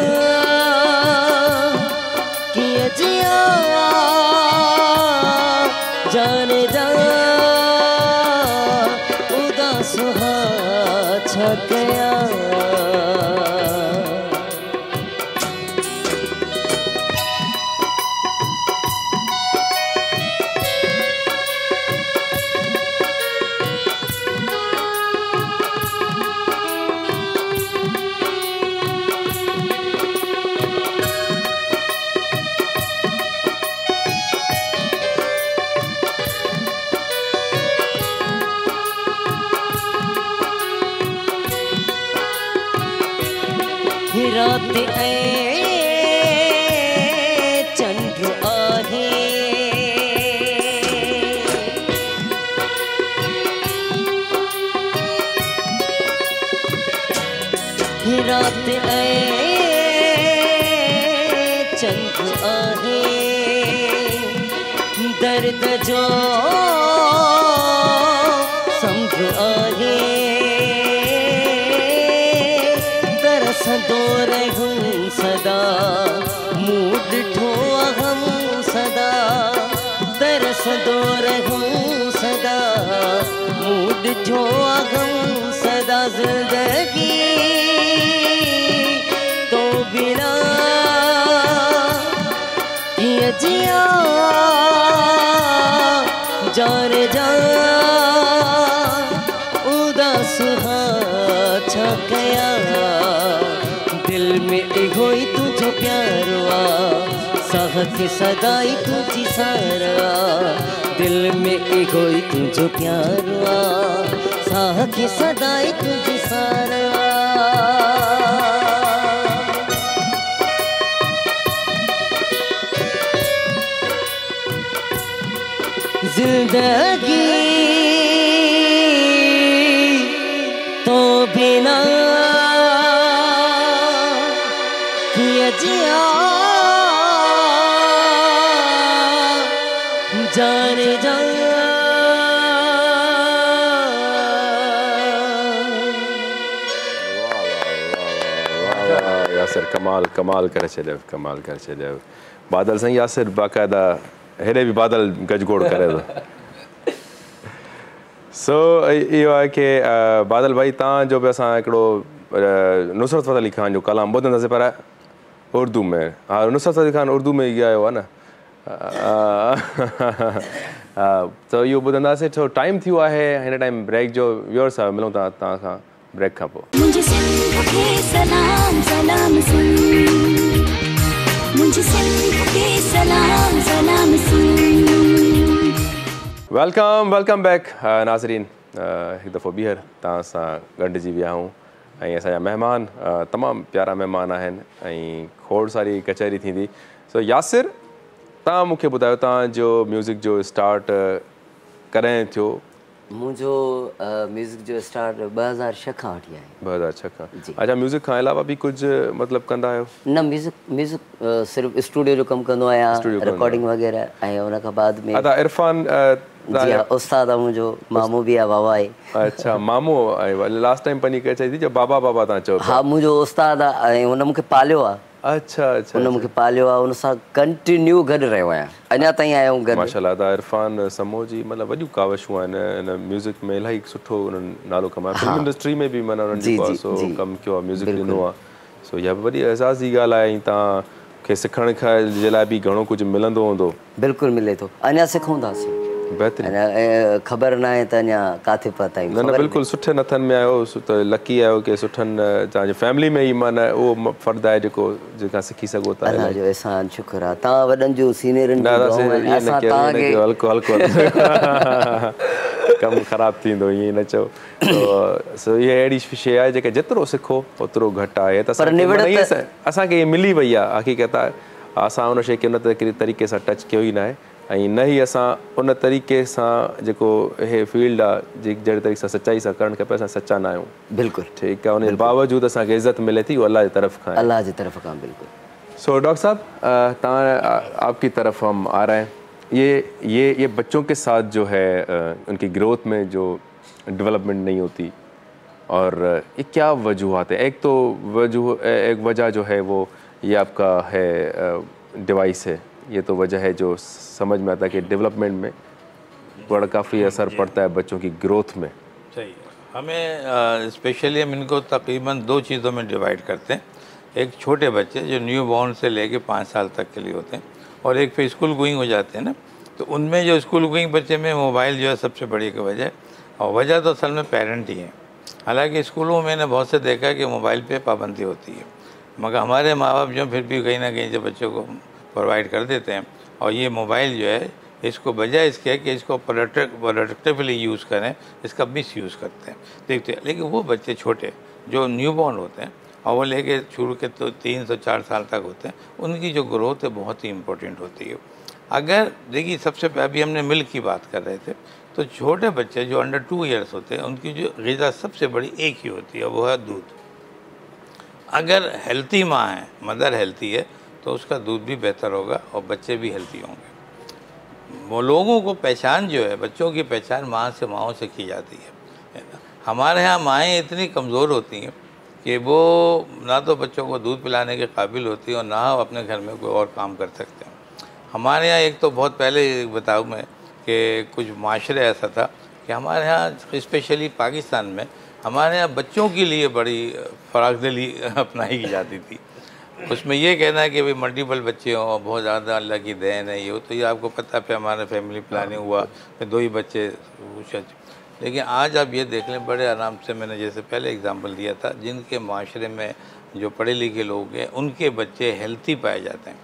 किए जिया जाने जा उदास छा गया रात ऐ चंद्र आहे रात ऐ चंद्र आहे दर्द जो समझ आहे सदो रहूं सदा मूड ठो हम सदा तरस दो रहूं सदा मूड ठो हम सदा जिंदगी तो बिना किए जिया जाने जा उदास छा गया दिल में एगोई तुझो प्यारुआ साथ सदाई तुझी सारा दिल में एगोई तुझो प्यारुआ साथ सदाई तुझी सारा जिंदगी तो बिना किए जिया जाने जा यासिर कमाल कमाल करे छॾियो कमाल करे छॾियो बादल साईं यासिर बाक़ाइदा हेॾे बि बादल गजगोड़ करे थो सो इहो आहे की बादल भाई तव्हांजो बि असां हिकिड़ो नुसरत फ़तेह अली ख़ान जो कलाम ॿुधंदासीं पर उर्दू में हा नुसरत फ़तेह अली ख़ान उर्दू में ई ॻायो आहे न त इहो ॿुधंदासीं थोरो टाइम थियो आहे हिन टाइम ब्रेक जो व्यूअर्स आहे मिलूं था तव्हां खां ब्रेक खां पोइ वेलकम बैक नाज़रीन हिकु दफ़ो ॿीहर तव्हां सां गॾिजी विया आहियूं ऐं असांजा महिमान तमामु प्यारा महिमान आहिनि ऐं खोड़ सारी कचहरी थींदी। सो यासिर, तव्हां मूंखे ॿुधायो तव्हांजो म्यूज़िक जो स्टार्ट कॾहिं थियो? मुंहिंजो म्यूज़िक जो स्टार्ट 2006 खां वठी आहे। 2006 खां? अच्छा, म्यूज़िक खां अलावा बि कुझु मतिलबु कंदा आहियो? न, म्यूज़िक सिर्फ़ु स्टूडियो जो कमु कंदो आहियां, रिकॉर्डिंग वग़ैरह, ऐं उन खां बाद में अच्छा इरफान जी हा, उस्ताद आहे मुंहिंजो, मामू बि आहे, बाबा आहे। अच्छा, मामू आहे। लास्ट टाइम पंहिंजी कचहरी थी जो बाबा बाबा तव्हां चओ? हा, मुंहिंजो उस्ताद आहे ऐं हुन मूंखे पालियो आहे। अच्छा अच्छा, हुन मूंखे पालियो आहे, हुन सां कंटिन्यू गॾु रहियो आहियां, अञा ताईं आहियो गॾु। माशाल्लाह, त इरफान समो जी मतिलबु वॾियूं कावशूं आहिनि हिन म्यूज़िक में, इलाही सुठो उन्हनि नालो कमायो, फिल्म इंडस्ट्री में बि माना उन्हनि जेको कमु कयो आहे, म्यूज़िक ॾिनो आहे। सो इहा बि वॾी एहसास जी ॻाल्हि आहे। ऐं तव्हांखे सिखण जे लाइ बि घणो कुझु मिलंदो हूंदो? बिल्कुलु मिले थो, अञा सिखूं था। बहितरीनु, ख़बर न आहे त अञा किथे पहुता आहियूं। न न, बिल्कुलु सुठे नथनि में आहियो, त लकी आहियो की सुठनि तव्हांजी फैमिली में ई माना उहो फ़र्दु आहे जेका सिखी सघो था। अलाह जो एहसान, शुक्र आहे। तव्हां वॾनि जो सीनियरनि जो हल्को हल्को कमु ख़राबु थींदो, ईअं न चओ। सो इहा अहिड़ी शइ आहे जेके जेतिरो सिखो ओतिरो घटि आहे। त असांखे इहा मिली वई आहे हक़ीक़त आहे, असां उन शइ खे उन तरीक़े सां टच कयो ई न आहे, ऐं न ई असां उन तरीक़े सां जेको इहे फील्ड आहे जहिड़े तरीक़े सां सचाई सां करणु खपे, असां सचा न आहियूं। बिल्कुलु ठीकु आहे, उन बावजूदि असांखे इज़त मिले थी, उहा अल्लाह जी तरफ़ खां, अल्लाह जी तरफ़ खां। बिल्कुलु। सो डॉक्टर साहब, तव्हां आपकी तरफ हम आ रहे हैं, ये बच्चों के साथ जो है उनकी ग्रोथ में जो डेवलपमेंट नहीं होती, और ये क्या वजूहत है? एक तो एक वजह जो है वो ये आपका है डिवाइस है, ये तो वजह है जो समझ में आता है कि डेवलपमेंट में बड़ा काफ़ी असर पड़ता है बच्चों की ग्रोथ में। सही है। हमें स्पेशली हम इनको तकरीबन 2 चीज़ों में डिवाइड करते हैं। एक छोटे बच्चे जो न्यू बॉर्न से लेके 5 साल तक के लिए होते हैं, और एक फिर स्कूल गोइंग हो जाते हैं ना, तो उनमें जो स्कूल गोइंग बच्चे में मोबाइल जो है सबसे बड़ी वजह है, और वजह तो असल में पेरेंट ही है। हालांकि स्कूलों में मैंने बहुत से देखा है कि मोबाइल पे पाबंदी होती है, मगर हमारे माँ बाप जो फिर भी कहीं ना कहीं जो बच्चों को प्रोवाइड कर देते हैं, और ये मोबाइल जो है इसको बजाय इसके कि इसको प्रोडक्टिवली यूज़ करें, इसका मिस यूज़ करते हैं, देखते हैं। लेकिन वो बच्चे छोटे जो न्यू बॉर्न होते हैं और वो लेके शुरू के तो 3 से 4 साल तक होते हैं, उनकी जो ग्रोथ है बहुत ही इम्पोर्टेंट होती है। अगर देखिए, सबसे अभी हमने मिल्क की बात कर रहे थे, तो छोटे बच्चे जो अंडर 2 ईयर्स होते हैं उनकी जो ग़िज़ा सबसे बड़ी एक ही होती है, वो है दूध। अगर हेल्थी माँ है, मदर हेल्थी है, तो उसका दूध भी बेहतर होगा और बच्चे भी हेल्थी होंगे। वो लोगों को पहचान जो है, बच्चों की पहचान माओं से की जाती है ना। हमारे यहाँ माएँ इतनी कमज़ोर होती हैं कि वो ना तो बच्चों को दूध पिलाने के काबिल होती है और ना अपने घर में कोई और काम कर सकते हैं। हमारे यहाँ एक तो बहुत पहले बताऊँ मैं कि कुछ माशरे ऐसा था कि हमारे यहाँ स्पेशली पाकिस्तान में हमारे यहाँ बच्चों के लिए बड़ी फरागदिली अपनाई की जाती थी। उसमें ये कहना है कि भाई मल्टीपल बच्चे हों, बहुत ज़्यादा अल्लाह की देन है, ये हो, तो ये आपको पता है हमारा फैमिली प्लानिंग हुआ, फिर 2 ही बच्चे। लेकिन आज आप ये देख लें, बड़े आराम से, मैंने जैसे पहले एग्जांपल दिया था, जिनके माशरे में जो पढ़े लिखे लोग हैं उनके बच्चे हेल्थी पाए जाते हैं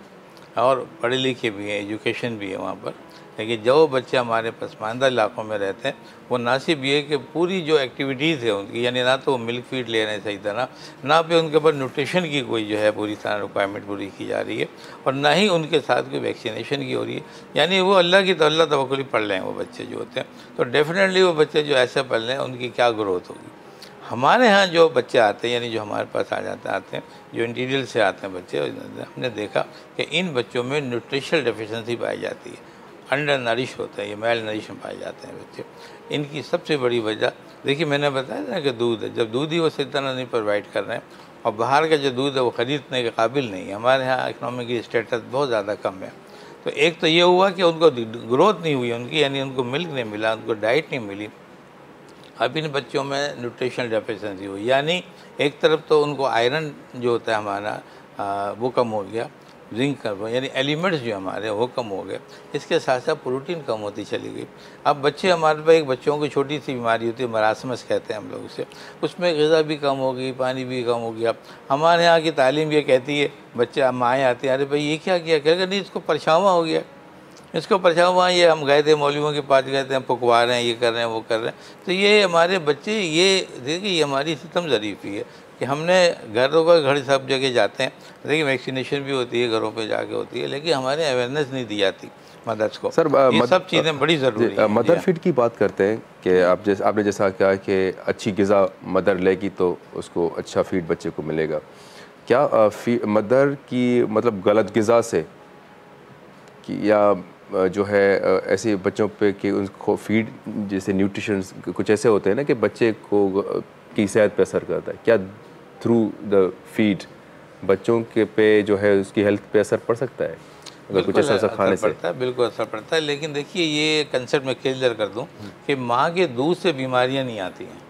और पढ़े लिखे भी हैं, एजुकेशन भी है वहाँ पर। लेकिन जो बच्चे हमारे पसमानदा इलाकों में रहते हैं, वो ना सिर्फ ये कि पूरी जो एक्टिविटीज़ है उनकी, यानी ना तो वो मिल्क फीड ले रहे हैं सही तरह, ना पे उनके ऊपर न्यूट्रिशन की कोई जो है पूरी तरह रिक्वायरमेंट पूरी की जा रही है, और ना ही उनके साथ कोई वैक्सीनेशन की हो रही है। यानी वो अल्लाह तवक्कुल पढ़ रहे हैं वो बच्चे जो होते हैं, तो डेफिनेटली वो बच्चे जो ऐसे पढ़ रहे हैं उनकी क्या ग्रोथ होगी। हमारे यहाँ जो बच्चे आते हैं, यानी जो हमारे पास आते हैं, जो इंटीरियर से आते हैं बच्चे, हमने देखा कि इन बच्चों में न्यूट्रिशनल डेफिशिएंसी पाई जाती है, अंडर नरिश होते हैं, ये मेल नरिश में पाए जाते हैं बच्चे। इनकी सबसे बड़ी वजह देखिए, मैंने बताया ना कि दूध है, जब दूध ही वो सही तरह नहीं प्रोवाइड कर रहे हैं, और बाहर का जो दूध है वो ख़रीदने के काबिल नहीं है। हमारे यहाँ इकनॉमिक स्टेटस बहुत ज़्यादा कम है, तो एक तो ये हुआ कि उनको ग्रोथ नहीं हुई उनकी, यानी उनको मिल्क नहीं मिला, उनको डाइट नहीं मिली। अब इन बच्चों में न्यूट्रिशनल डेफिशिएंसी हुई, यानी एक तरफ तो उनको आयरन जो होता है हमारा वो कम हो गया, जिंक कम, यानी एलिमेंट्स जो हमारे वो कम हो गए, इसके साथ साथ प्रोटीन कम होती चली गई। अब बच्चे हमारे पास, एक बच्चों की छोटी सी बीमारी होती है, मरासमस कहते हैं हम लोग उसे, उसमें ग़िज़ा भी कम हो गई, पानी भी कम हो गया। हमारे यहाँ की तालीम ये कहती है, बच्चे माएँ आती हैं, अरे भाई ये क्या किया, कहेगा नहीं इसको परछावा हो गया, इसको परेशान हुआ, ये हम गए थे मौलवियों के पास गए थे, हम फुकवा रहे हैं, ये कर रहे हैं, वो कर रहे हैं। तो ये हमारे बच्चे, ये देखिए ये हमारी सितम ज़रीफ़ी है कि हमने घरों का घर सब जगह जाते हैं, देखिए वैक्सीनेशन भी होती है, घरों पे जाके होती है, लेकिन हमारे अवेयरनेस नहीं दी जाती मदर्स को। सर ये सब चीज़ें बड़ी ज़रूरी हैं। मदर फीड की बात करते हैं कि आपने जैसा कहा कि अच्छी ग़िज़ा मदर लेगी तो उसको अच्छा फीड बच्चे को मिलेगा। क्या मदर की मतलब गलत ग़िज़ा से कि या जो है ऐसे बच्चों पे कि उनको फीड जैसे न्यूट्रिशन कुछ ऐसे होते हैं ना कि बच्चे को की सेहत पे असर करता है, क्या थ्रू द फीड बच्चों के पे जो है उसकी हेल्थ पे असर पड़ सकता है अगर कुछ ऐसा खाने से? पड़ता है, बिल्कुल असर पड़ता है। लेकिन देखिए ये कंसेप्ट मैं क्लियर कर दूं कि माँ के दूध से बीमारियां नहीं आती हैं।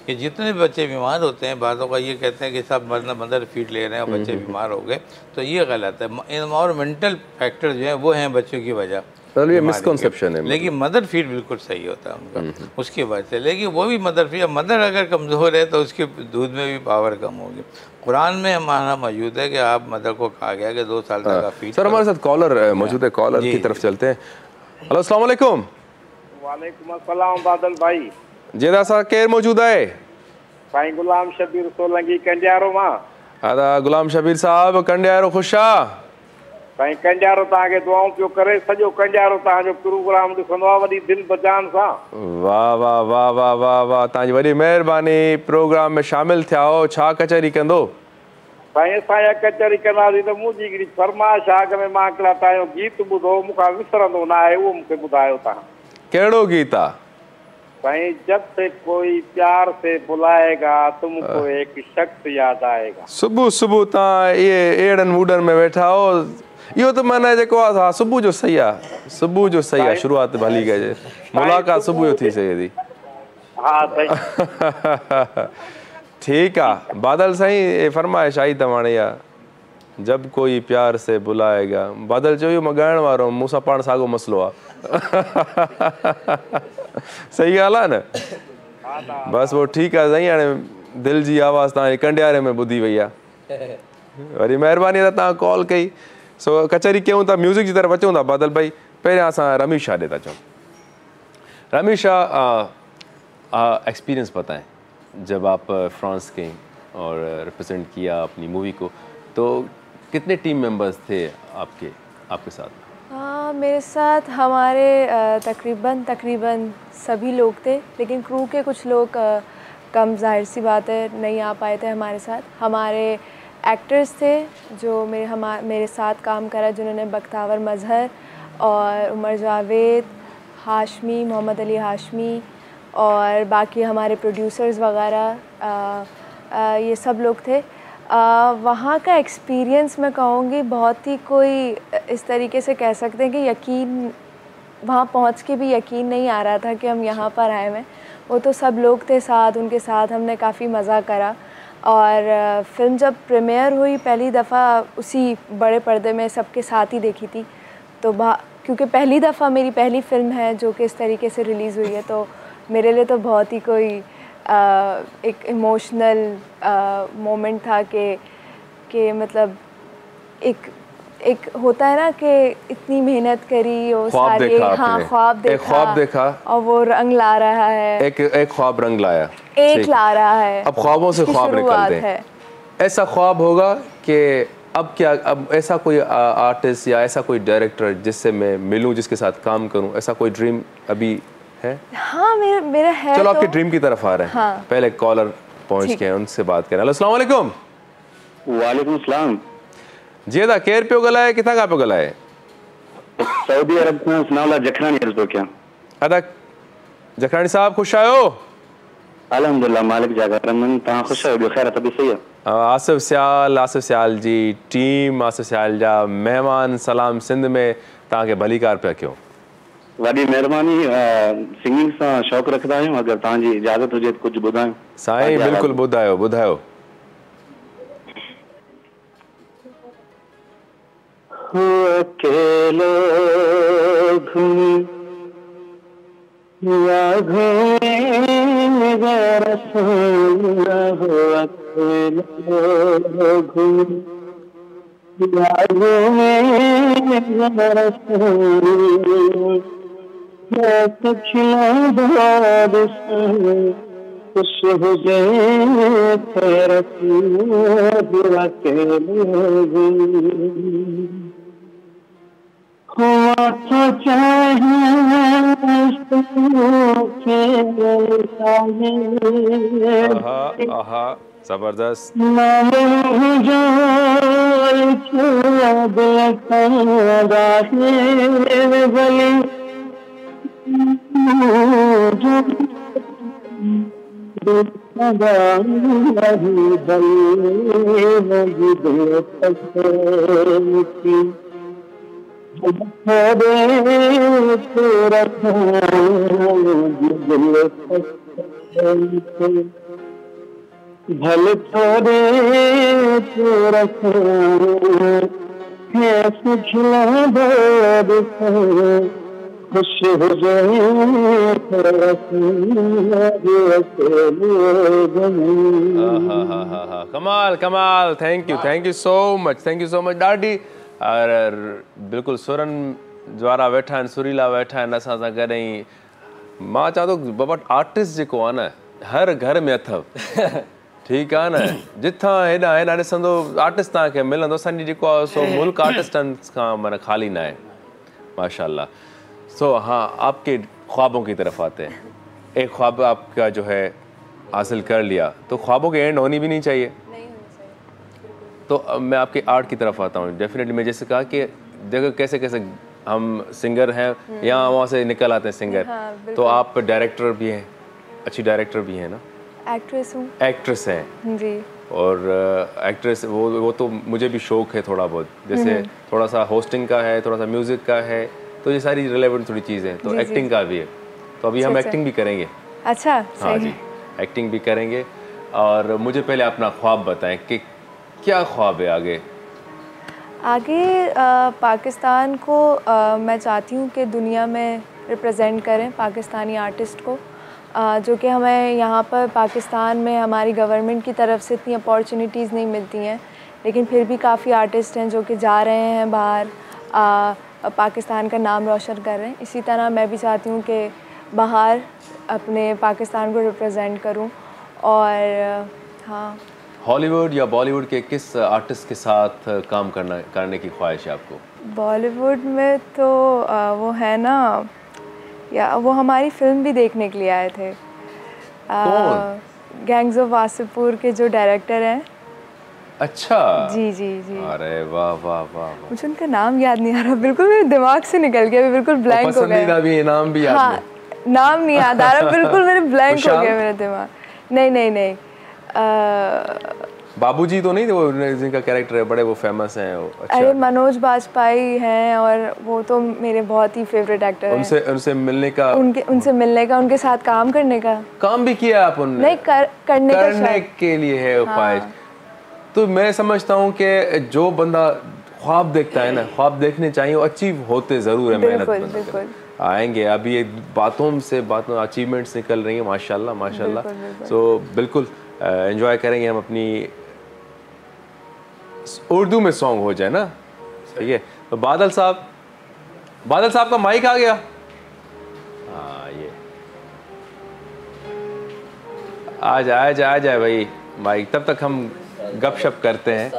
कि जितने बच्चे बीमार होते हैं, बातों का ये कहते हैं कि सब मदर फीड ले रहे हैं और बच्चे बीमार हो गए, तो ये गलत है। इन्वायरमेंटल फैक्टर जो है वो हैं बच्चों की वजह, ये मिसकंसेप्शन है। लेकिन मदर फीड बिल्कुल सही होता है उनका उसकी वजह से। लेकिन वो भी मदर फीड, मदर अगर कमज़ोर है तो उसके दूध में भी पावर कम होगी। कुरान में हमारा मौजूद है कि आप मदर को कहा गया कि 2 साल तक का फीड। सर हमारे साथ कॉलर मौजूद है, कॉलर की तरफ चलते हैं। हेलो अस्सलाम वालेकुम। वालेकुम अस्सलाम बादल भाई। जेदा सा केर मौजूद है? भाई गुलाम शबीर सोलंकी कंडियारो मां। आदा गुलाम शबीर साहब कंडियारो खुशा। भाई कंडियारो तव्हांखे दुआऊं पियो करे, सॼो कंडियारो तव्हांजो प्रोग्राम ॾिसंदो आहे वॾी दिलि बजान सां। वाह वाह वाह वाह वाह वाह, तव्हांजी वॾी महिरबानी। प्रोग्राम में शामिल थिया हो, छा कचहरी कंदो? साईं असां कचहरी कंदासीं त मुंहिंजी हिकिड़ी फरमाइश आहे कि मां हिकिड़ा तव्हांजो गीत ॿुधो, मूंखां विसरंदो न आहे, उहो मूंखे ॿुधायो तव्हां। कहिड़ो गीत आहे? भाई जब से कोई प्यार से बुलाएगा तुमको एक शख्स याद आएगा। सुबह सुबह तव्हां इहे एड़नि मूडनि में वेठा हो, इहो त माना जेको आहे सुबुह जो सही आहे, सुबुह जो सही आहे, शुरूआत भली कजे, मुलाक़ात सुबुह जो थी सघे थी। हा साईं ठीकु आहे बादल साईं, फरमाइश आई तव्हां इहा, जब कोई प्यार से बुलाएगा। बादल चयो मां ॻाइण वारो, मूंसां पाण साॻियो मसलो आहे। सही ॻाल्हि आहे न? बसि उहो ठीकु आहे साईं, हाणे दिलि जी आवाज़ तव्हांजे कंडियारे में ॿुधी वई आहे। वरी महिरबानी त तव्हां कॉल कई। सो कचहरी कयूं था, म्यूज़िक जी तरफ़ अचूं था बादल भाई। पहिरियां असां रमीश शाह ॾे था चऊं। रमीश शाह, एक्सपीरियंस बताएं, जब आप फ्रांस गई और रिप्रेजेंट किया अपनी मूवी को, तो कितने टीम मेंबर्स थे आपके साथ? मेरे साथ हमारे तकरीबन सभी लोग थे, लेकिन क्रू के कुछ लोग कम, जाहिर सी बात है, नहीं आ पाए थे हमारे साथ। हमारे एक्टर्स थे जो मेरे साथ काम करा, जिन्होंने बख्तावर मजहर और उमर जावेद, हाशमी, मोहम्मद अली हाशमी और बाकी हमारे प्रोड्यूसर्स वगैरह, ये सब लोग थे। वहाँ का एक्सपीरियंस मैं कहूँगी बहुत ही, कोई इस तरीके से कह सकते हैं कि यकीन, वहाँ पहुँच के भी यकीन नहीं आ रहा था कि हम यहाँ पर आए हैं। वो तो सब लोग थे साथ, उनके साथ हमने काफ़ी मज़ा करा। और फिल्म जब प्रीमियर हुई पहली दफ़ा उसी बड़े पर्दे में सबके साथ ही देखी थी, तो क्योंकि पहली दफ़ा मेरी पहली फ़िल्म है जो कि इस तरीके से रिलीज़ हुई है, तो मेरे लिए तो बहुत ही कोई एक इमोशनल मोमेंट था कि मतलब एक होता है ना कि इतनी मेहनत करी और सारे, हाँ, ख्वाब देखा और वो रंग ला रहा है, एक ख्वाब रंग लाया, एक ला रहा है। अब ख्वाबों से ख्वाब निकलते हैं। ऐसा ख्वाब होगा कि अब ऐसा कोई आर्टिस्ट या ऐसा कोई डायरेक्टर जिससे मैं मिलूं, जिसके साथ काम करूं, ऐसा कोई ड्रीम अभी है? हाँ, मेरा है। चलो आपके ड्रीम की तरफ आ रहे हैं। हाँ। पहले कॉलर पहुंच गए, उनसे बात करें। अस्सलाम वालेकुम। वालेकुम सलाम। जी दा केर पियो गलाए, किथां का पियो गलाए? सऊदी अरब खां सनाउल्ला जखरानी पियो कयां। अदा जखरानी साहब खुश आयो? अल्हम्दुलिल्लाह, मालिक जा करम। तव्हां खुश आयो? ख़ैर तबी सही है? आसिफ सियाल जी टीम, आसिफ सियाल जा मेहमान सलाम सिंध में तव्हांखे भलीकार पिया कयूं। वॾी महिरबानी। सिंगिंग सां शौक़ु रखंदा आहियूं, अगरि तव्हांजी इजाज़त हुजे त कुझु ॿुधायो। साईं बिल्कुलु ॿुधायो। अकेलो घूमे या घूमे रसूल हो, अकेलो घूमे या घूमे खुश हो गए तेरा दुआ के हुआ तो आहा जबरदस्त। भल थोड़े तो रखो कैसे खिला खुश हो जाए कमाल कमाल। थैंक यू सो मच ॾाढी। और बिल्कुलु सुरनि द्वारा वेठा आहिनि, सुरीला वेठा आहिनि असां सां गॾु। ऐं मां चवां थो बाबा आर्टिस्ट जेको आहे न हर घर में अथव, ठीकु आहे न, जिथां हेॾां हेॾां ॾिसंदो आर्टिस्ट तव्हांखे मिलंदो। असांजी जेको आहे सो मुल्क आर्टिस्टनि खां माना ख़ाली न आहे, माशाल्लाह। सो हाँ, आपके ख्वाबों की तरफ आते हैं। एक ख्वाब आपका जो है हासिल कर लिया तो ख्वाबों की एंड होनी भी नहीं चाहिए। तो अब मैं आपके आर्ट की तरफ आता हूँ। डेफिनेटली मैं जैसे कहा कि देखो कैसे कैसे हम सिंगर हैं, यहाँ वहाँ से निकल आते हैं सिंगर। हाँ, तो आप डायरेक्टर भी हैं, अच्छी डायरेक्टर भी हैं ना? एक्ट्रेस हूँ। एक्ट्रेस हैं जी। और एक्ट्रेस वो तो मुझे भी शौक है थोड़ा बहुत, जैसे थोड़ा सा होस्टिंग का है, थोड़ा सा म्यूज़िक का है, तो ये सारी रिलेवेंट थोड़ी चीज़ें हैं। तो एक्टिंग का भी है, तो अभी हम एक्टिंग भी करेंगे। अच्छा, हाँ जी, एक्टिंग भी करेंगे। और मुझे पहले अपना ख्वाब बताएं कि क्या ख्वाब है आगे? पाकिस्तान को मैं चाहती हूँ कि दुनिया में रिप्रेजेंट करें पाकिस्तानी आर्टिस्ट को, जो कि हमें यहाँ पर पाकिस्तान में हमारी गवर्नमेंट की तरफ से इतनी अपॉर्चुनिटीज़ नहीं मिलती हैं, लेकिन फिर भी काफ़ी आर्टिस्ट हैं जो कि जा रहे हैं बाहर, पाकिस्तान का नाम रोशन कर रहे हैं। इसी तरह मैं भी चाहती हूँ कि बाहर अपने पाकिस्तान को रिप्रेजेंट करूँ। और हाँ, हॉलीवुड या बॉलीवुड के किस आर्टिस्ट के साथ काम करने की ख्वाहिश है आपको? बॉलीवुड में तो वो है ना, या वो हमारी फिल्म भी देखने के लिए आए थे, गैंग्स ऑफ वासेपुर के जो डायरेक्टर हैं। अच्छा, जी जी जी। अरे वाह वाह वाह, मुझे उनका नाम याद नहीं आ रहा, बिल्कुल मेरे दिमाग से निकल गया, बिल्कुल ब्लैंक हो गया। पसंदीदा भी नाम भी याद हाँ, नाम नहीं याद आ रहा, बिल्कुल मेरे ब्लैंक हो गया मेरा दिमाग। नहीं बाबूजी तो नहीं थे वो, जिनका कैरेक्टर है बड़े वो फेमस हैं वो? अच्छा। अरे मनोज बाजपेयी हैं, और वो तो मेरे बहुत ही फेवरेट एक्टर हैं। उनसे मिलने का, उनसे मिलने का, उनके साथ काम करने का। काम भी किया आप उन्होंने? नहीं, करने के लिए है ख्वाहिश। तो मैं समझता हूँ कि जो बंदा ख्वाब देखता है ना, ख्वाब देखने चाहिए, वो अचीव होते ज़रूर है, मेहनत आएंगे। अभी ये बातों अचीवमेंट्स निकल रही हैं, माशाल्लाह माशाल्लाह। सो बिल्कुल एंजॉय करेंगे हम अपनी। उर्दू में सॉन्ग हो जाए ना, ठीक है? तो बादल साहब का माइक आ गया। हाँ, ये आ जाए भाई माइक, तब तक हम गपशप करते हैं।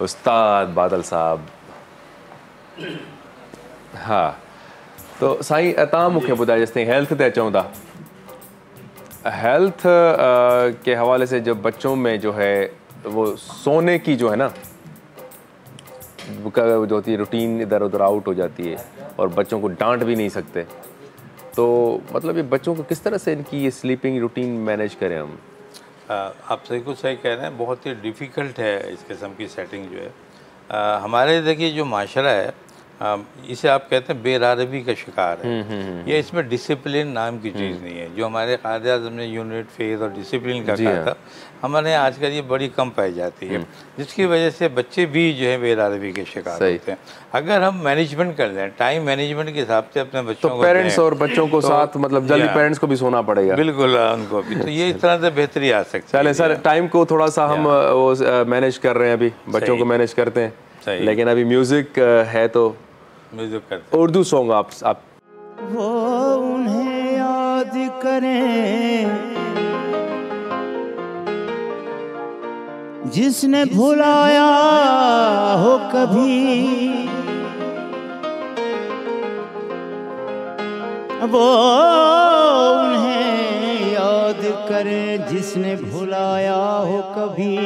उस्ताद बादल साहब। हाँ, तो साईं अता मूंखे ॿुधाए जेसिताईं हेल्थ ते अचूं था, हेल्थ के हवाले से जो बच्चों में जो है वो सोने की जो है ना, जो होती है रूटीन इधर उधर आउट हो जाती है, और बच्चों को डांट भी नहीं सकते। तो मतलब ये बच्चों को किस तरह से इनकी ये स्लीपिंग रूटीन मैनेज करें हम? आप सही को सही कह रहे हैं, बहुत ही डिफ़िकल्ट है इस किस्म की सेटिंग जो है। हमारे देखिए जो माशरा है, इसे आप कहते हैं बेरारबी का शिकार है। ये इसमें डिसिप्लिन नाम की चीज़ नहीं है, जो हमारे क़ायदे आज़म ने यूनिट, फेथ और डिसिप्लिन का कहा था, हमारे यहाँ आजकल ये बड़ी कम पाई जाती है, जिसकी वजह से बच्चे भी जो है बेरारबी के शिकार होते हैं। अगर हम मैनेजमेंट कर लें, टाइम मैनेजमेंट के हिसाब से अपने बच्चों को, पेरेंट्स और बच्चों को साथ, मतलब जल्दी पेरेंट्स को भी सोना पड़ेगा। बिल्कुल, उनको भी, तो ये इस तरह से बेहतरी आ सकती है। चलें सर, टाइम को थोड़ा सा हम वो मैनेज कर रहे हैं, अभी बच्चों को मैनेज करते हैं। सही। लेकिन अभी म्यूज़िक है तो म्यूजिक करते उर्दू सॉन्ग आप वो उन्हें याद करें जिसने भुलाया हो कभी, वो उन्हें याद करें जिसने भुलाया हो कभी।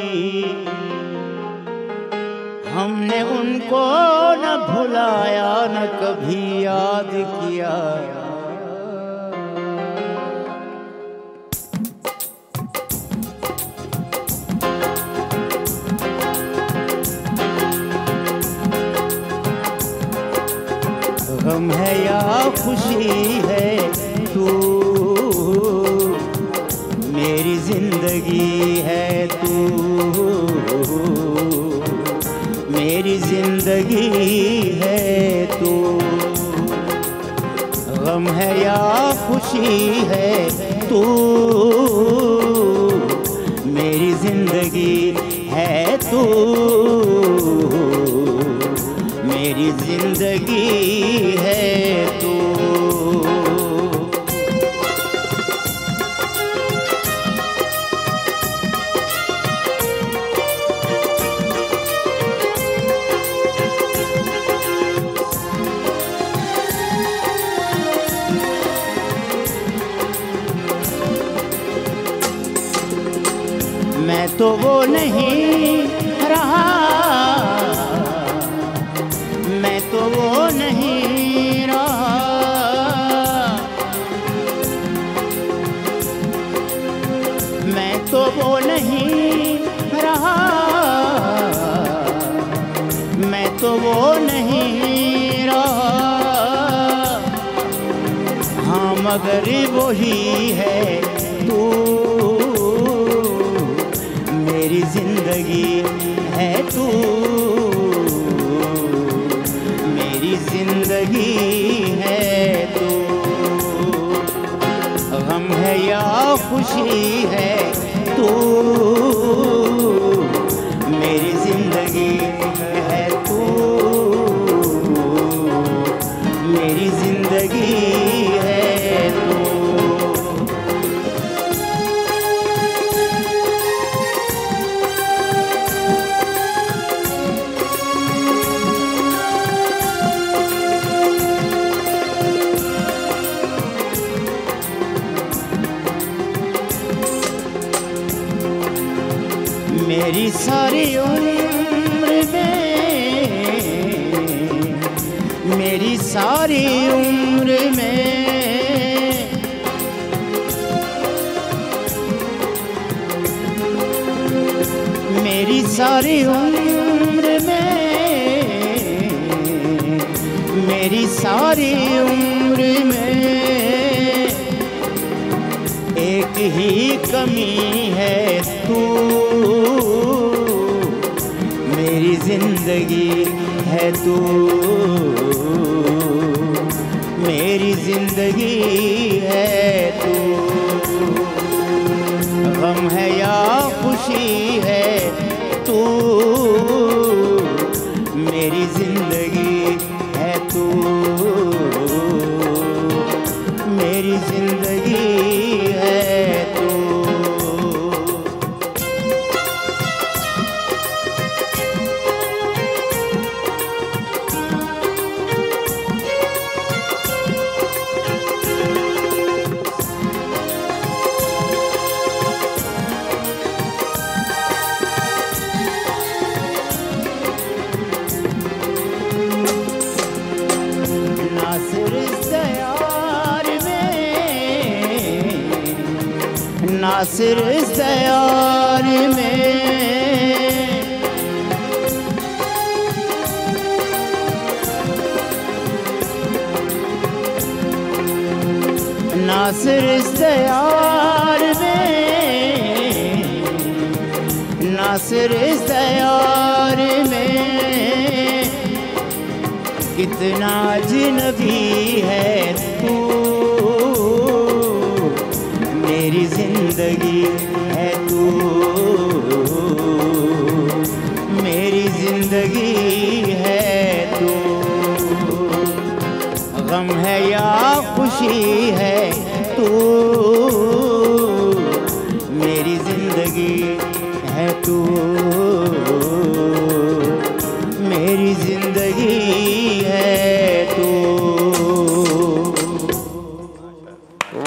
हमने उनको न भुलाया न कभी याद किया। गम है या खुशी है तू, मेरी जिंदगी है तू, मेरी जिंदगी है तू। गम है या खुशी है तू, मेरी जिंदगी है तू, मेरी जिंदगी है तू। मैं तो वो नहीं रहा, मैं तो वो नहीं रहा, मैं तो वो नहीं रहा, मैं तो वो नहीं रहा। हाँ मगर वही है तू, मेरी जिंदगी है तू, मेरी जिंदगी है तू। गम है या खुशी है तू, मेरी जिंदगी है तू, मेरी जिंदगी है तू। मेरी सारी उम्र में, मेरी सारी उम्र में, मेरी सारी उम्र में, मेरी सारी उम्र में एक ही कमी है तू, मेरी जिंदगी है तू, मेरी जिंदगी है तू। गम है या खुशी है तू, मेरी जिंदगी है तू, मेरी जिंदगी है तू। नासिर इस दयार में, नासिर इस दयार में, नासिर इस दयार में कितना अजनबी है तू, मेरी जिंदगी है तू, मेरी जिंदगी खुशी है तू, मेरी जिंदगी है तू, मेरी जिंदगी है तू।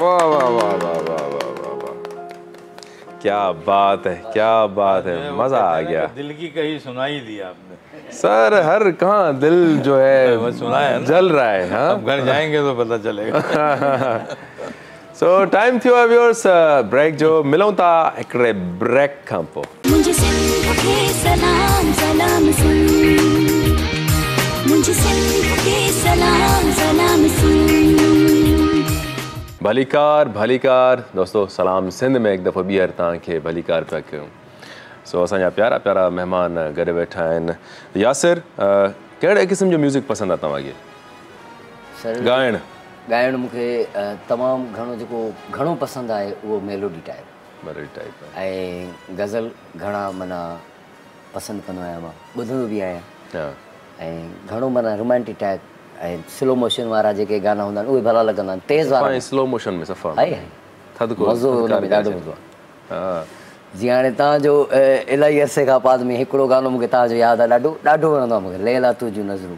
वाह वाह वाह वाह वाह वाह वाह वाह, क्या बात है, क्या बात है, मजा आ गया। दिल की कहीं सुनाई दी आपने सर, हर कहाँ दिल जो है वो सुना है, जल रहा है। हाँ, अब घर जाएंगे तो पता चलेगा। सो टाइम थियो व्यूअर्स ब्रेक जो मिलूं था हिकिड़े ब्रेक खां पोइ। मुझे सिंध के सलाम सलाम सुन, मुझे सिंध के सलाम सलाम सुन। भलीकार दोस्तों, सलाम सिंध में हिकु दफ़ो ॿीहर तव्हांखे भलीकार पिया कयूं। सो असांजा प्यारा प्यारा महिमान गॾु वेठा आहिनि। यासिर, कहिड़े क़िस्म जो म्यूज़िक पसंदि आहे तव्हांखे? सर, ॻाइणु मूंखे तमामु घणो घणो पसंदि आहे उहो मेलोडी टाइप ऐं गज़ल घणा माना पसंदि कंदो आहियां, मां ॿुधंदो बि आहियां। ऐं घणो माना रोमांटिक टाइप ऐं स्लो मोशन वारा जेके गाना हूंदा आहिनि उहे भला लॻंदा आहिनि। तेज़ वारा स्लो मोशन में सफ़ा मज़ो हुनमें ॾाढो मज़ो आहे। जीअं हाणे तव्हांजो इलाही अरसे खां बाद में हिकिड़ो गानो मूंखे तव्हांजो यादि आहे, ॾाढो वणंदो आहे मूंखे, लैला तुंहिंजूं नज़रूं।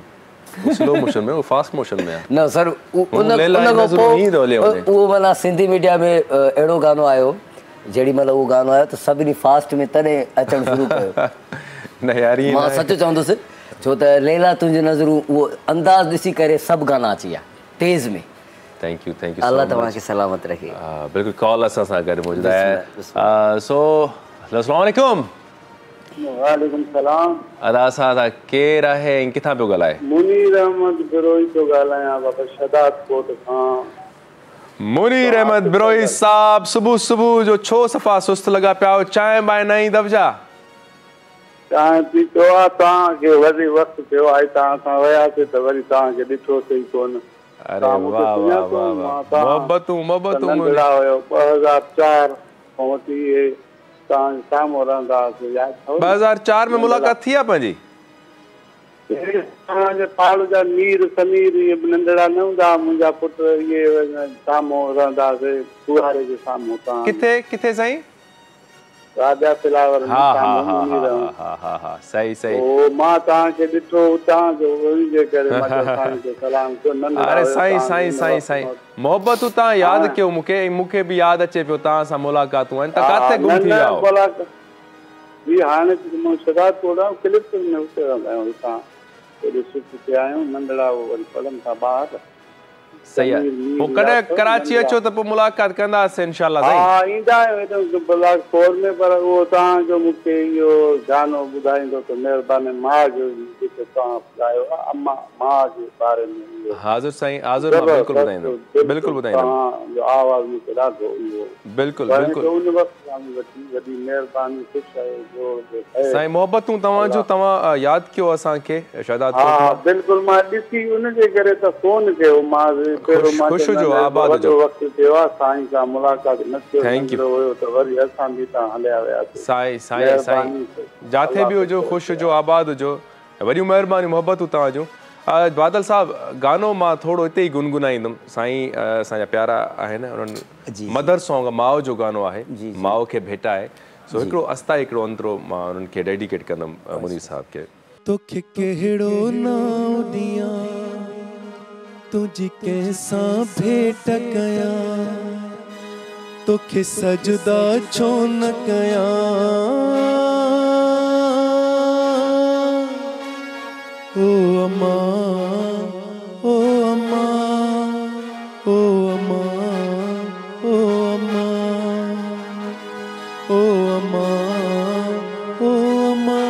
स्लो मोशन में, वो फास्ट मोशन में न सर, उहो माना सिंधी मीडिया में अहिड़ो गानो आयो, जेॾी महिल उहो गानो आयो त सभिनी फास्ट में तॾहिं अचणु शुरू कयो। मां सच चवंदुसि, छो त लैला तुंहिंजूं नज़रूं उहो अंदाज़ ॾिसी करे सभु गाना अची विया तेज़ में। थैंक यू अल्लाह तव्हांखे सलामत रखे। बिल्कुलु, कॉल असां सां गॾु मौजूदु आहे। सो अस्सलाम वालेकुम। वालेकुम सलाम। अदा साहब केरु आहे ऐं किथां पियो ॻाल्हाए? मुनीर अहमद बिरोई पियो ॻाल्हायां बाबा शदात कोट खां। मुनीर अहमद बिरोई साहब, सुबुह जो छो सफ़ा सुस्त लॻा पिया हो? चांहि बांहि नई दॿजा? चांहि पीतो आहे, तव्हांखे वरी वक़्तु थियो आहे, तव्हां सां वियासीं त वरी तव्हांखे ॾिठोसीं कोन। अरे वाह वाह वाह, मोहबतूं नंढड़ा हुयो 2004 खां वठी तव्हां साम्हूं रहंदा हुआसीं, यादि अथव? 2004 में मुलाक़ात थी आहे पंहिंजी? तव्हांजे पाड़ जा मीर समीर इहे नंढड़ा न हूंदा, मुंहिंजा पुट इहे साम्हूं रहंदा हुआसीं, फुआरे जे साम्हूं। तव्हां किथे साईं? राजा फिलावर। सही मां तव्हांखे ॾिठो उतां जो जे करे सलाम कयो। अरे साईं मोहबतूं तव्हां यादि कयो मूंखे, मूंखे बि यादि अचे पियो तव्हां सां मुलाक़ातूं आहिनि, त किथे गुम थी विया हो? जी हाणे मां शदात कोट क्लिप में उते रहंदा आहियूं, हितां हेॾे शिफ्ट थिया आहियूं, नंढड़ा वरी पढ़नि था ॿार। सही आहे, पोइ कॾहिं कराची अचो त पोइ मुलाक़ात कंदासीं इंशाल्लाह। हा, ईंदा आहियूं ब्लाकपुर में, पर उहो तव्हांजो मूंखे इहो गानो ॿुधाईंदो त महिरबानी। माउ जो जेको तव्हां ॿुधायो आहे, अम्मा माउ जे बारे में। हाज़िर साईं, हाज़िर, मां बिल्कुलु ॿुधाईंदुमि, बिल्कुलु ॿुधाईंदुमि। तव्हांजो आवाज़ मूंखे ॾाढो इहो बिल्कुलु उन वक़्तु वॾी महिरबानी, ख़ुशि आहे साईं। मोहबतूं तव्हांजो तव्हां यादि कयो असांखे शदात। हा बिल्कुलु, मां ॾिसी उनजे करे त फ़ोन कयो। मां ख़ुशि जो आबाद जो वक़्तु थियो आहे, साईं सां मुलाक़ात न थियो हुयो त वरी असां बि हितां हलिया वियासीं। साईं जिथे बि हुजो, ख़ुशि जो आबाद हुजो, वॾियूं महिरबानी मोहबतूं तव्हांजूं। बादल साहब, गानो मां थोरो हिते ई गुनगुनाईंदुमि। साईं असांजा प्यारा आहिनि, उन्हनि मदर सॉन्ग माउ जो गानो आहे, माउ खे भेटा आहे। सो हिकिड़ो अस्ता हिकिड़ो अंतरो मां उन्हनि खे डेडिकेट कंदुमि मुनीर साहब खे। तोखे कहिड़ो नाम ॾियां, तुझी कंहिंसां भेट कयां, तोखे सजदा छो न कयां। ओ अम्मा, ओ अम्मा, ओ अम्मा, ओ अम्मा, ओ अम्मा, ओ अम्मा,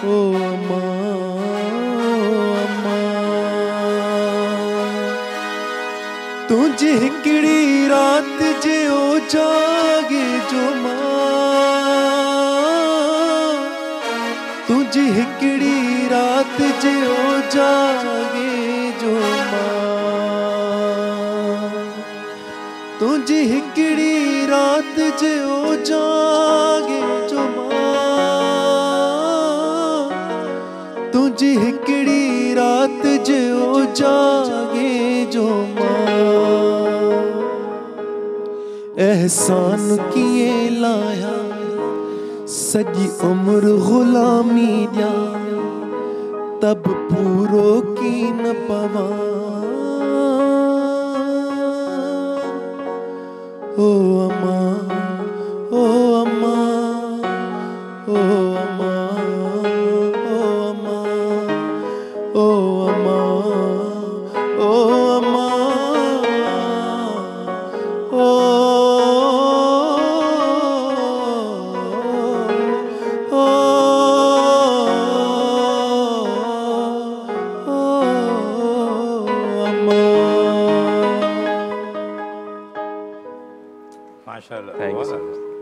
ओ अम्मा, अम्मा। तुझे हिकिड़ी रात जो जागे जो मां, तुझे हिकिड़ी रात जो जागे जो मां, तुझे हिकिड़ी रात जो जागे जो मां, तुझे हिकिड़ी रात जो जागे जो मां। एहसान किए लाया सजी उम्र गुलामी जा तब पूरो की न पवा ओ अम्मा ओ अम्मा ओ अम्मा ओ अम्मा ओ अम्मा ओ अम्मा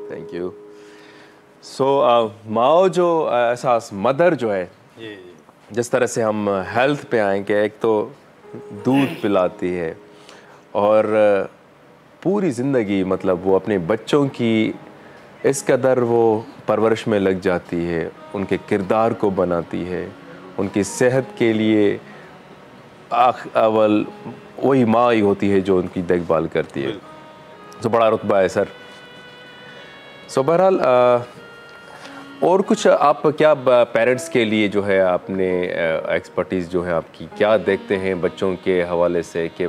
थैंक यू। सो माओ जो एहसास मदर जो है, जिस तरह से हम हेल्थ पे आए कि एक तो दूध पिलाती है और पूरी ज़िंदगी मतलब वो अपने बच्चों की इस कदर वो परवरिश में लग जाती है, उनके किरदार को बनाती है, उनकी सेहत के लिए अव्वल वही माँ ही होती है जो उनकी देखभाल करती है। तो बड़ा रुतबा है सर। सो बहरहाल और कुछ आप क्या पेरेंट्स के लिए जो है आपने एक्सपर्टीज़ जो है आपकी क्या देखते हैं बच्चों के हवाले से, कि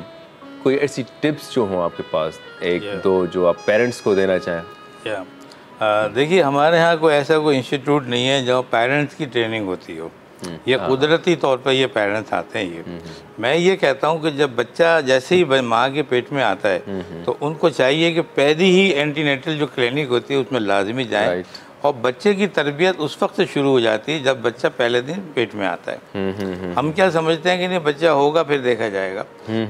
कोई ऐसी टिप्स जो हों आपके पास एक दो जो आप पेरेंट्स को देना चाहें? देखिए, हमारे यहाँ कोई ऐसा कोई इंस्टीट्यूट नहीं है जहाँ पेरेंट्स की ट्रेनिंग होती हो। ये कुदरती तौर पर ये पेरेंट्स आते हैं। ये मैं ये कहता हूँ कि जब बच्चा जैसे ही माँ के पेट में आता है तो उनको चाहिए कि पहले ही एंटीनेटल जो क्लिनिक होती है उसमें लाजमी जाए और बच्चे की तरबियत उस वक्त से शुरू हो जाती है जब बच्चा पहले दिन पेट में आता है। हम क्या समझते हैं कि नहीं बच्चा होगा फिर देखा जाएगा,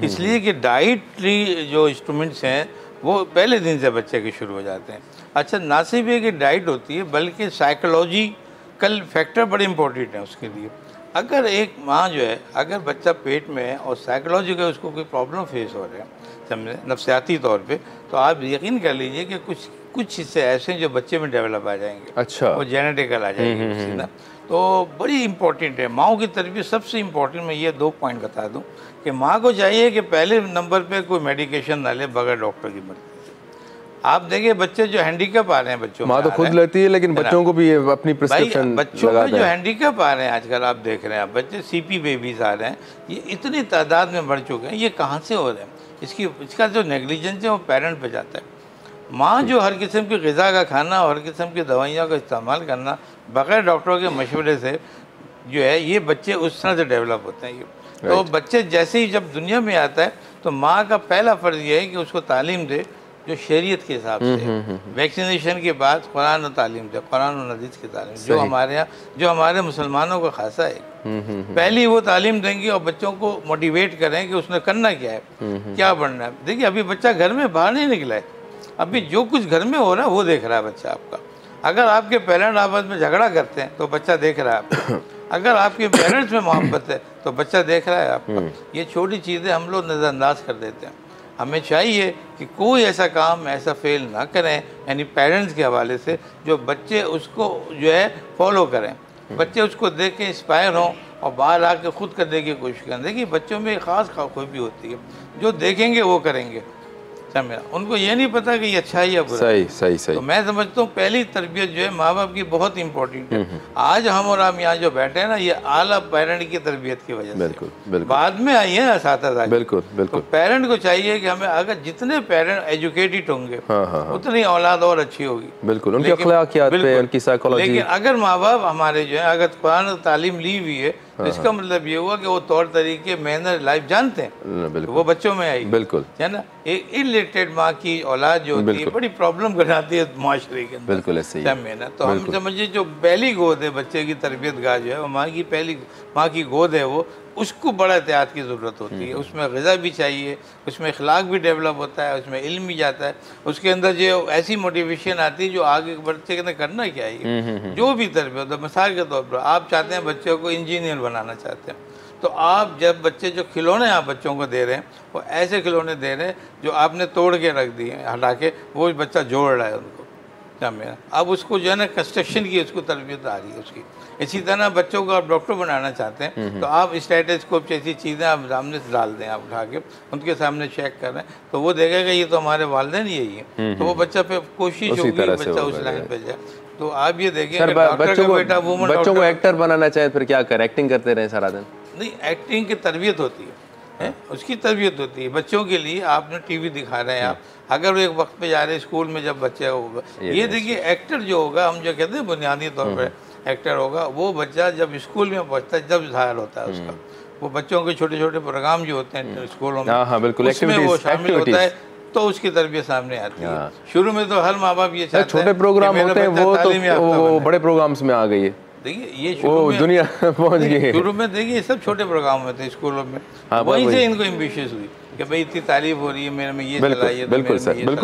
इसलिए कि डाइटरी जो इंस्ट्रूमेंट्स हैं वो पहले दिन से बच्चे के शुरू हो जाते हैं। अच्छा, ना सिर्फ ये कि डाइट होती है बल्कि साइकोलॉजिकल फैक्टर बड़े इंपॉर्टेंट हैं उसके लिए। अगर एक माँ जो है, अगर बच्चा पेट में है और साइकोलॉजिकल उसको कोई प्रॉब्लम फेस हो रहे हैं समझे नफ्सियाती तौर पे, तो आप यकीन कर लीजिए कि कुछ हिस्से ऐसे हैं जो बच्चे में डेवलप आ जाएंगे। अच्छा, वो जेनेटिकल आ जाएंगे ना। तो बड़ी इंपॉर्टेंट है माँओं की तरबियत। सबसे इम्पोर्टेंट मैं ये 2 पॉइंट बता दूं कि माँ को चाहिए कि पहले नंबर पे कोई मेडिकेशन ना ले बगैर डॉक्टर की मर्जी। आप देखिए बच्चे जो हैंडीकैप आ रहे हैं, बच्चों माँ तो खुद लेती है लेकिन बच्चों को भी अपनी प्रिस्क्रिप्शन बच्चों में जो हैंडीकैप आ रहे हैं आजकल आप देख रहे हैं, बच्चे सीपी बेबीज आ रहे हैं, ये इतनी तादाद में बढ़ चुके हैं। ये कहाँ से हो रहे हैं? इसका जो नेग्लिजेंस है वो पेरेंट पे जाता है। माँ जो हर किस्म की ग़िज़ा का खाना और हर किस्म की दवाइयों का इस्तेमाल करना बग़ैर डॉक्टरों के मशवरे से जो है, ये बच्चे उस तरह से डेवलप होते हैं। ये तो बच्चे जैसे ही जब दुनिया में आता है तो माँ का पहला फ़र्ज़ ये है कि उसको तालीम दे जो शरीयत के हिसाब से। वैक्सीनेशन के बाद कुरान और तालीम दे, कुरान और हदीस की तालीम, जो हमारे यहाँ जो हमारे मुसलमानों का खासा है। पहली वो तालीम देंगे और बच्चों को मोटिवेट करें कि उसने करना क्या है, क्या बनना है। देखिए, अभी बच्चा घर में बाहर नहीं निकला है, अभी जो कुछ घर में हो रहा है वो देख रहा है बच्चा आपका। अगर आपके पेरेंट आपस में झगड़ा करते हैं तो बच्चा देख रहा है आपका। अगर आपके पेरेंट्स में मोहब्बत है तो बच्चा देख रहा है आपका। ये छोटी चीज़ें हम लोग नज़रअंदाज कर देते हैं। हमें चाहिए कि कोई ऐसा काम ऐसा फेल ना करें, यानी पेरेंट्स के हवाले से, जो बच्चे उसको जो है फॉलो करें, बच्चे उसको देख के इंस्पायर हों और बाहर आके खुद करने की कोशिश करें। देखिए, बच्चों में एक ख़ास खूबी होती है, जो देखेंगे वो करेंगे। समझा? उनको ये नहीं पता कि ये अच्छा है या बुरा। सही। तो मैं समझता हूँ पहली तरबियत जो है माँ बाप की बहुत इंपॉर्टेंट है। आज हम और हम यहाँ जो बैठे हैं ना, ये आला पेरेंट की तरबियत की वजह से। बिल्कुल। बाद में आई है ना साथ। बिल्कुल। तो पेरेंट को चाहिए कि हमें, अगर जितने पेरेंट एजुकेटेड होंगे उतनी औलाद और अच्छी होगी। बिल्कुल, उनकी अखलाकियात पे, उनकी साइकोलॉजी। लेकिन अगर माँ बाप हमारे जो है अगर कुरान तालीम ली हुई है तो इसका मतलब ये हुआ कि वो तौर तरीके मैनर लाइफ जानते हैं, वो बच्चों में आई। बिल्कुल, है ना। एक इलिटरेट माँ की औलाद जो होती है बड़ी प्रॉब्लम बनाती है माशरे के अंदर। बिल्कुल ऐसे ही है ना। तो हम समझिए जो पहली गोद है बच्चे की तरबियत गाह जो है, वो माँ की गोद है, वो उसको बड़ा एहतियात की ज़रूरत होती है। उसमें ग़िज़ा भी चाहिए, उसमें अखलाक भी डेवलप होता है, उसमें इल्म भी जाता है, उसके अंदर जो ऐसी मोटिवेशन आती है जो आगे बच्चे के अंदर करना क्या है। जो भी तरबियत होता है, मिसाल के तौर पर आप चाहते हैं बच्चों को इंजीनियर बनाना चाहते हैं, तो आप जब बच्चे जो खिलौने आप बच्चों को दे रहे हैं वो ऐसे खिलौने दे रहे हैं जो आपने तोड़ के रख दिए, हटा के, वो बच्चा जोड़ रहा है उनको। जामिया। अब उसको जो है ना कंस्ट्रक्शन की उसको तरबियत आ रही है उसकी। इसी तरह बच्चों को आप डॉक्टर बनाना चाहते हैं तो आप स्टेथोस्कोप जैसी चीज़ें आप सामने से डाल दें, आप उठा के उनके सामने चेक कर रहे हैं तो वो देखेगा ये तो हमारे वालिदैन यही है, तो वो बच्चा पे कोशिश होगी बच्चा उस लाइन पे जाए। तो आप ये देखिए बच्चों को एक्टर बनाना चाहे फिर क्या करें, एक्टिंग करते रहे सारा दिन? नहीं, एक्टिंग की तरबियत होती है, उसकी तरबियत होती है। बच्चों के लिए आपने टीवी दिखा रहे हैं आप, अगर वो एक वक्त पे जा रहे हैं स्कूल में जब बच्चा होगा, ये देखिए एक्टर जो होगा, हम जो कहते हैं बुनियादी तौर पर एक्टर होगा, वो बच्चा जब स्कूल में पहुँचता है जब ज़ाहिर होता है उसका। वो बच्चों के छोटे छोटे प्रोग्राम जो होते हैं स्कूलों में, उसमें वो शामिल होता है तो उसकी तरबियत सामने आती है। शुरू में तो हर माँ बाप ये चाहते हैं छोटे प्रोग्राम होते हैं, वो बड़े प्रोग्राम्स में आ गई है। देखिए ये शुरू में दुनिया पहुंच गई है। शुरू में देखिए सब छोटे प्रोग्राम होते हैं स्कूलों में, वहीं से इनको एम्बिशियस हुई कि भाई इतनी तारीफ हो रही है, मेरे में ये चला, ये बिल्कुल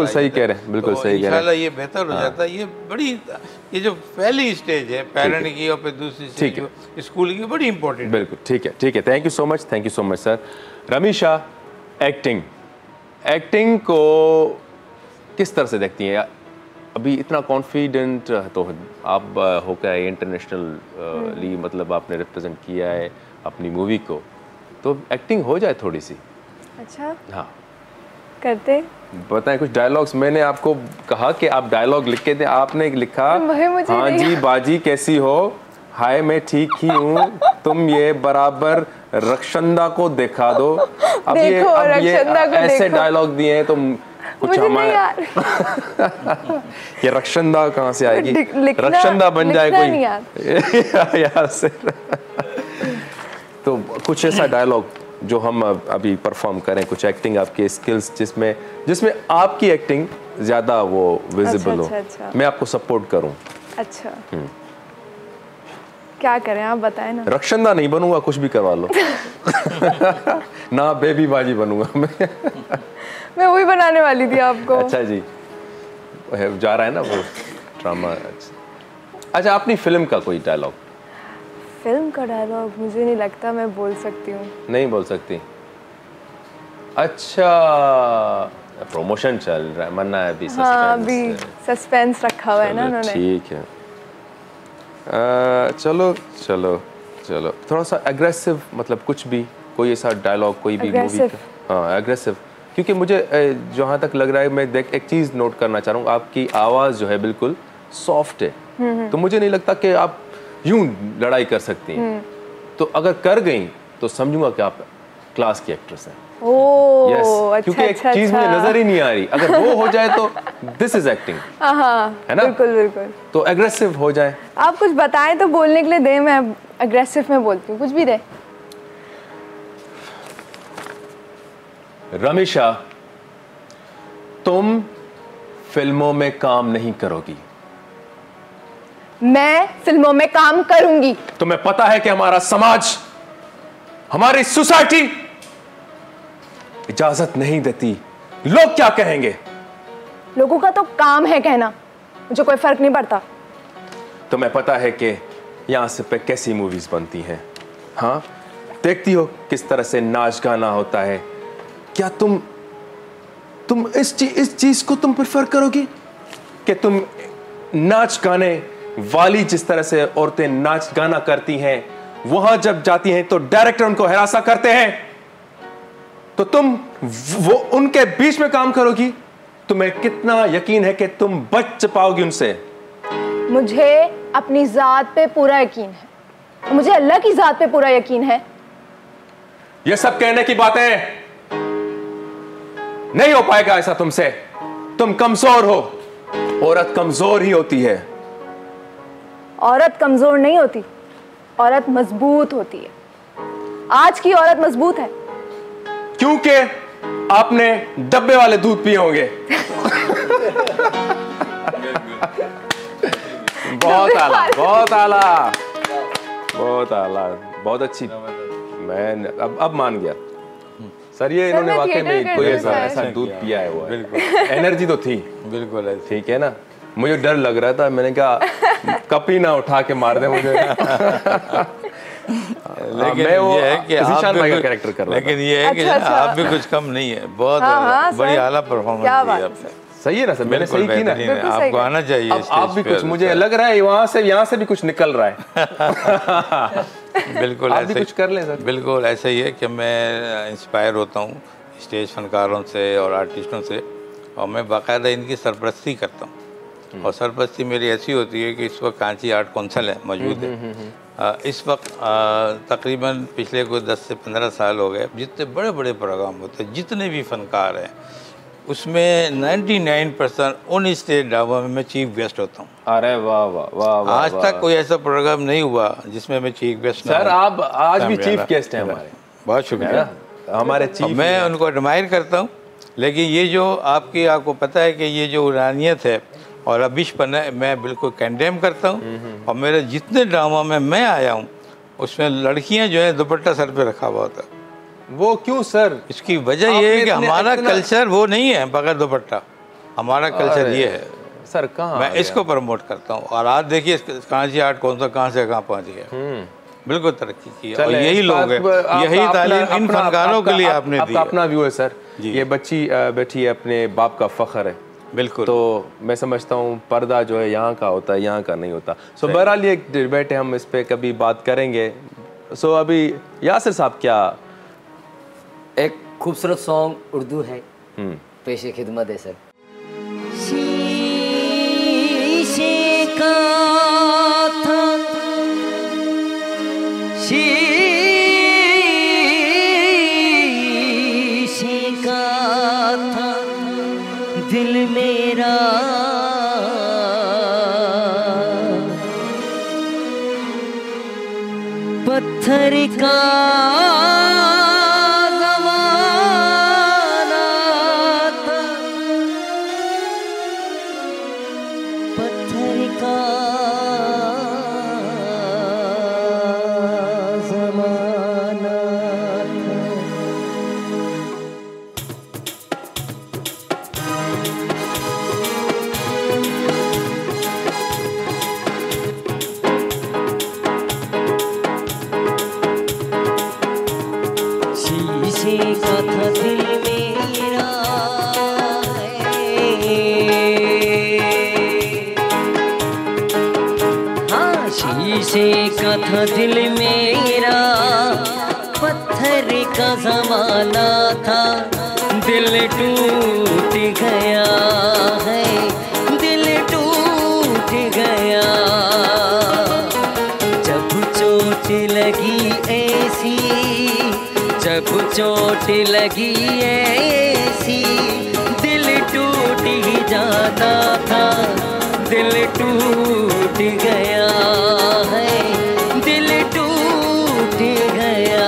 सही कह रहे हैं, बिल्कुल सही कह रहे हैं। इंशाल्लाह ये बेहतर हो जाता है। ये बड़ी, ये जो पहली स्टेज है पेरेंट की और फिर दूसरी स्टेज स्कूल की, बड़ी इंपॉर्टेंट। बिल्कुल ठीक है। Thank you so much sir. Rameesha, acting को किस तरह से देखती हैं? अभी इतना कॉन्फिडेंट तो आप होकर इंटरनेशनली, मतलब आपने रिप्रेजेंट किया है अपनी मूवी को, तो एक्टिंग हो जाए थोड़ी सी। अच्छा, हाँ करते बताएं कुछ डायलॉग्स। मैंने आपको कहा कि आप डायलॉग लिख के दें, आपने लिखा हाँ जी बाजी कैसी हो, हाय मैं ठीक ही हूँ, तुम ये बराबर रक्षंदा को दिखा दो। अब ये ऐसे डायलॉग दिए हैं तो कुछ हमारे ये रक्षंदा कहाँ से आएगी? रक्षंदा बन जाए कोई यार से। तो कुछ ऐसा डायलॉग जो हम अभी परफॉर्म करें, कुछ एक्टिंग आपकी स्किल्स जिसमें आपकी एक्टिंग ज्यादा वो विजिबल हो। मैं आपको सपोर्ट करूं। अच्छा क्या करें आप बताएं ना। रक्षंदा नहीं बनूंगा, कुछ भी करवा लो। ना बेबी बाजी बनूंगा मैं वही बनाने वाली थी आपको। अच्छा जी, जा रहा है ना वो ड्रामा। अच्छा अपनी फिल्म का कोई डायलॉग? फिल्म का डायलॉग मुझे नहीं लगता मैं बोल सकती हूँ। नहीं बोल सकती? अच्छा प्रमोशन चल रहा है, मन्ना है अभी? हाँ अभी सस्पेंस रखा हुआ है ना उन्होंने। ठीक है चलो थोड़ा सा एग्रेसिव, मतलब कुछ भी कोई ऐसा डायलॉग कोई भी मूवी का। हाँ एग्रेसिव, क्योंकि मुझे जहाँ तक लग रहा है, मैं एक चीज़ नोट करना चाह रहा हूँ, आपकी आवाज़ जो है बिल्कुल सॉफ्ट है, तो मुझे नहीं लगता कि आप यूं लड़ाई कर सकती हैं। तो अगर कर गई तो समझूंगा कि आप क्लास की एक्ट्रेस हैं। ओह क्योंकि एक चीज मुझे नजर ही नहीं आ रही, अगर वो हो जाए तो दिस इज एक्टिंग है ना? बिल्कुल। तो एग्रेसिव हो जाए। आप कुछ बताएं तो बोलने के लिए दे, मैं एग्रेसिव में बोलती हूँ, कुछ भी दे। रमीशा, तुम फिल्मों में काम नहीं करोगी। मैं फिल्मों में काम करूंगी। तुम्हें पता है कि हमारा समाज, हमारी सोसाइटी इजाजत नहीं देती, लोग क्या कहेंगे? लोगों का तो काम है कहना, मुझे कोई फर्क नहीं पड़ता। तुम्हें पता है कि यहां से पे कैसी मूवीज बनती हैं? हाँ देखती हो किस तरह से नाच गाना होता है। क्या तुम इस चीज को तुम प्रेफर करोगी कि तुम नाच गाने वाली, जिस तरह से औरतें नाच गाना करती हैं, वहां जब जाती हैं तो डायरेक्टर उनको हिरासा करते हैं, तो तुम वो उनके बीच में काम करोगी? तुम्हें कितना यकीन है कि तुम बच पाओगी उनसे? मुझे अपनी जात पे पूरा यकीन है, मुझे अल्लाह की जात पे पूरा यकीन है। ये सब कहने की बातें नहीं हो पाएगा ऐसा तुमसे। तुम कमजोर हो, औरत कमजोर ही होती है। औरत कमजोर नहीं होती, औरत मजबूत होती है। आज की औरत मजबूत है क्योंकि आपने डब्बे वाले दूध पिए होंगे। बहुत आला, बहुत आला, बहुत आला, बहुत अच्छी। मैं अब मान गया सर, ये इन्होंने वाकई में कोई ऐसा दूध पिया है। वो बिल्कुल एनर्जी तो थी, बिल्कुल ठीक है ना? मुझे डर लग रहा था, मैंने कहा कपी ना उठा के मार दे मुझे। लेकिन मैं वो ये है कि आप भी कैरेक्टर कर रहा, लेकिन ये है कि आप भी कुछ कम नहीं है, बहुत बड़ी आला परफॉर्मेंस दी है आपने। सही है ना सर, मैंने सही की ना? आपको आना चाहिए। आप भी कुछ, मुझे लग रहा है वहाँ से भी कुछ निकल रहा है। बिल्कुल आप भी कुछ कर लें सर। बिल्कुल ऐसा ही है कि मैं इंस्पायर होता हूँ स्टेज फनकारों से और आर्टिस्टों से, और मैं बाकायदा इनकी सरपरस्ती करता हूँ। और सरपरस्ती मेरी ऐसी होती है कि इस वक्त कांची आर्ट कौंसिल है मौजूद है। इस वक्त तकरीबन पिछले कोई 10 से 15 साल हो गए, जितने बड़े बड़े प्रोग्राम होते हैं, जितने भी फनकार हैं, उसमें 99% उन स्टेज ड्रामा में मैं चीफ गेस्ट होता हूँ। अरे वाह वाह वाह वाह। आज तक कोई ऐसा प्रोग्राम नहीं हुआ जिसमें मैं चीफ गेस्ट सर आप आज भी चीफ गेस्ट हैं हमारे। बहुत शुक्रिया हमारे चीफ। मैं उनको एडमायर करता हूँ, लेकिन ये जो आपको पता है कि ये जो ईरानियत है और अबिशपन है, मैं बिल्कुल कंडेम करता हूँ। और मेरे जितने ड्रामा में मैं आया हूँ उसमें लड़कियाँ जो है दुपट्टा सर पे रखा हुआ होता है। वो क्यों सर? इसकी वजह ये है कि हमारा कल्चर वो नहीं है बगैर दुपट्टा, हमारा कल्चर ये है सर। कहाँ मैं इसको प्रमोट करता हूँ। और आज देखिए कांची आर्ट कौन कहाँ से कहाँ पहुँच गया, बिल्कुल तरक्की की। और यही लोग हैं, यही तालीम इन फनकारों के लिए आपने दी है। अपना व्यू है सर, ये बच्ची बैठी है, अपने बाप का फख्र है। बिल्कुल। तो मैं समझता हूँ पर्दा जो है यहाँ का होता है, यहाँ का नहीं होता। सो बहरहाल ये एक डिबेट है, हम इस पे कभी बात करेंगे। सो अभी यासिर साहब क्या एक खूबसूरत सॉन्ग उर्दू है, पेशे खिदमत है सर। शीशे का था, शीशे का था दिल मेरा, पत्थर का था दिल मेरा, पत्थर का ज़माना था, दिल टूट गया है, दिल टूट गया। जब चोट लगी ऐसी, जब चोट लगी ऐसी, दिल टूट ही जाता था, दिल टूट गया है, दिल टूट गया।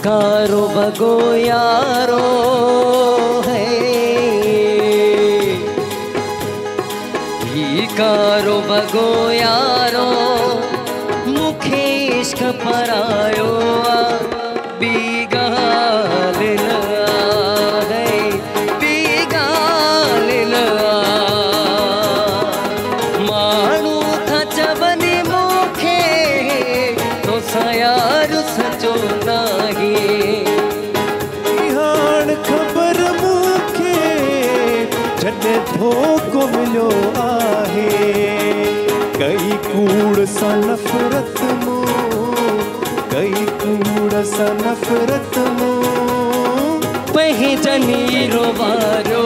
कारो बगो यारो है, ही कारो बगो यारो, मुखे इश्क परायो बीगाल है बीगाल माण्हू था चवनि मूंखे तो यार सचो नाही हाण ख़बर मूंखे जॾहिं धोखो मिलियो आहे कई कूड़ सां नफ़रत मूं कई कूड़ सां नफ़रत मूं पंहिंजनी रोवारो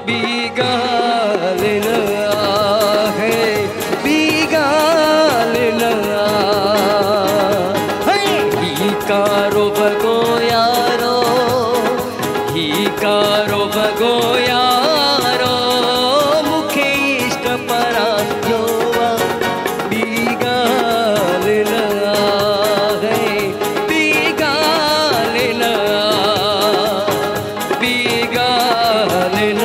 ॿी ॻाल्हि न आहे ॿी ॻाल्हि न आहे ही कारो बगो यारो ही कारो बगो यारो मूंखे इश्क परायो ॿी ॻाल्हि न आहे ॿी ॻाल्हि न ॿी ॻाल्हि न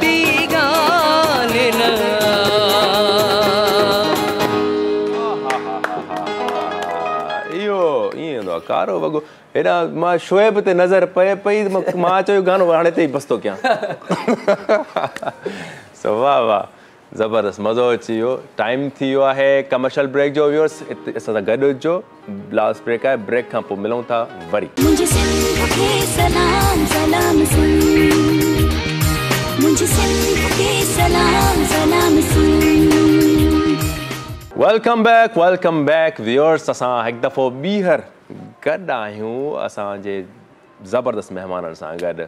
ॿी ॻाल्हि न इहो ईअं हूंदो आहे कारो वॻो हेॾा मां शोएब ते नज़र पए पई मां चयो गानो हाणे ते ई बसि थो कयां सो वाह वाह ज़बरदस्त मज़ो अची वियो टाइम थी वियो आहे कमर्शियल ब्रेक जो व्यूअर्स असां सां गॾु हुजो लास्ट ब्रेक आहे ब्रेक खां पोइ मिलूं था वरी मुझे सिंध के सलाम सलाम सुन मुझे सिंध के सलाम सलाम सुन वेलकम बैक व्यूअर्स असां हिकु दफ़ो ॿीहर गॾु आहियूं असांजे ज़बरदस्त महिमाननि सां गॾु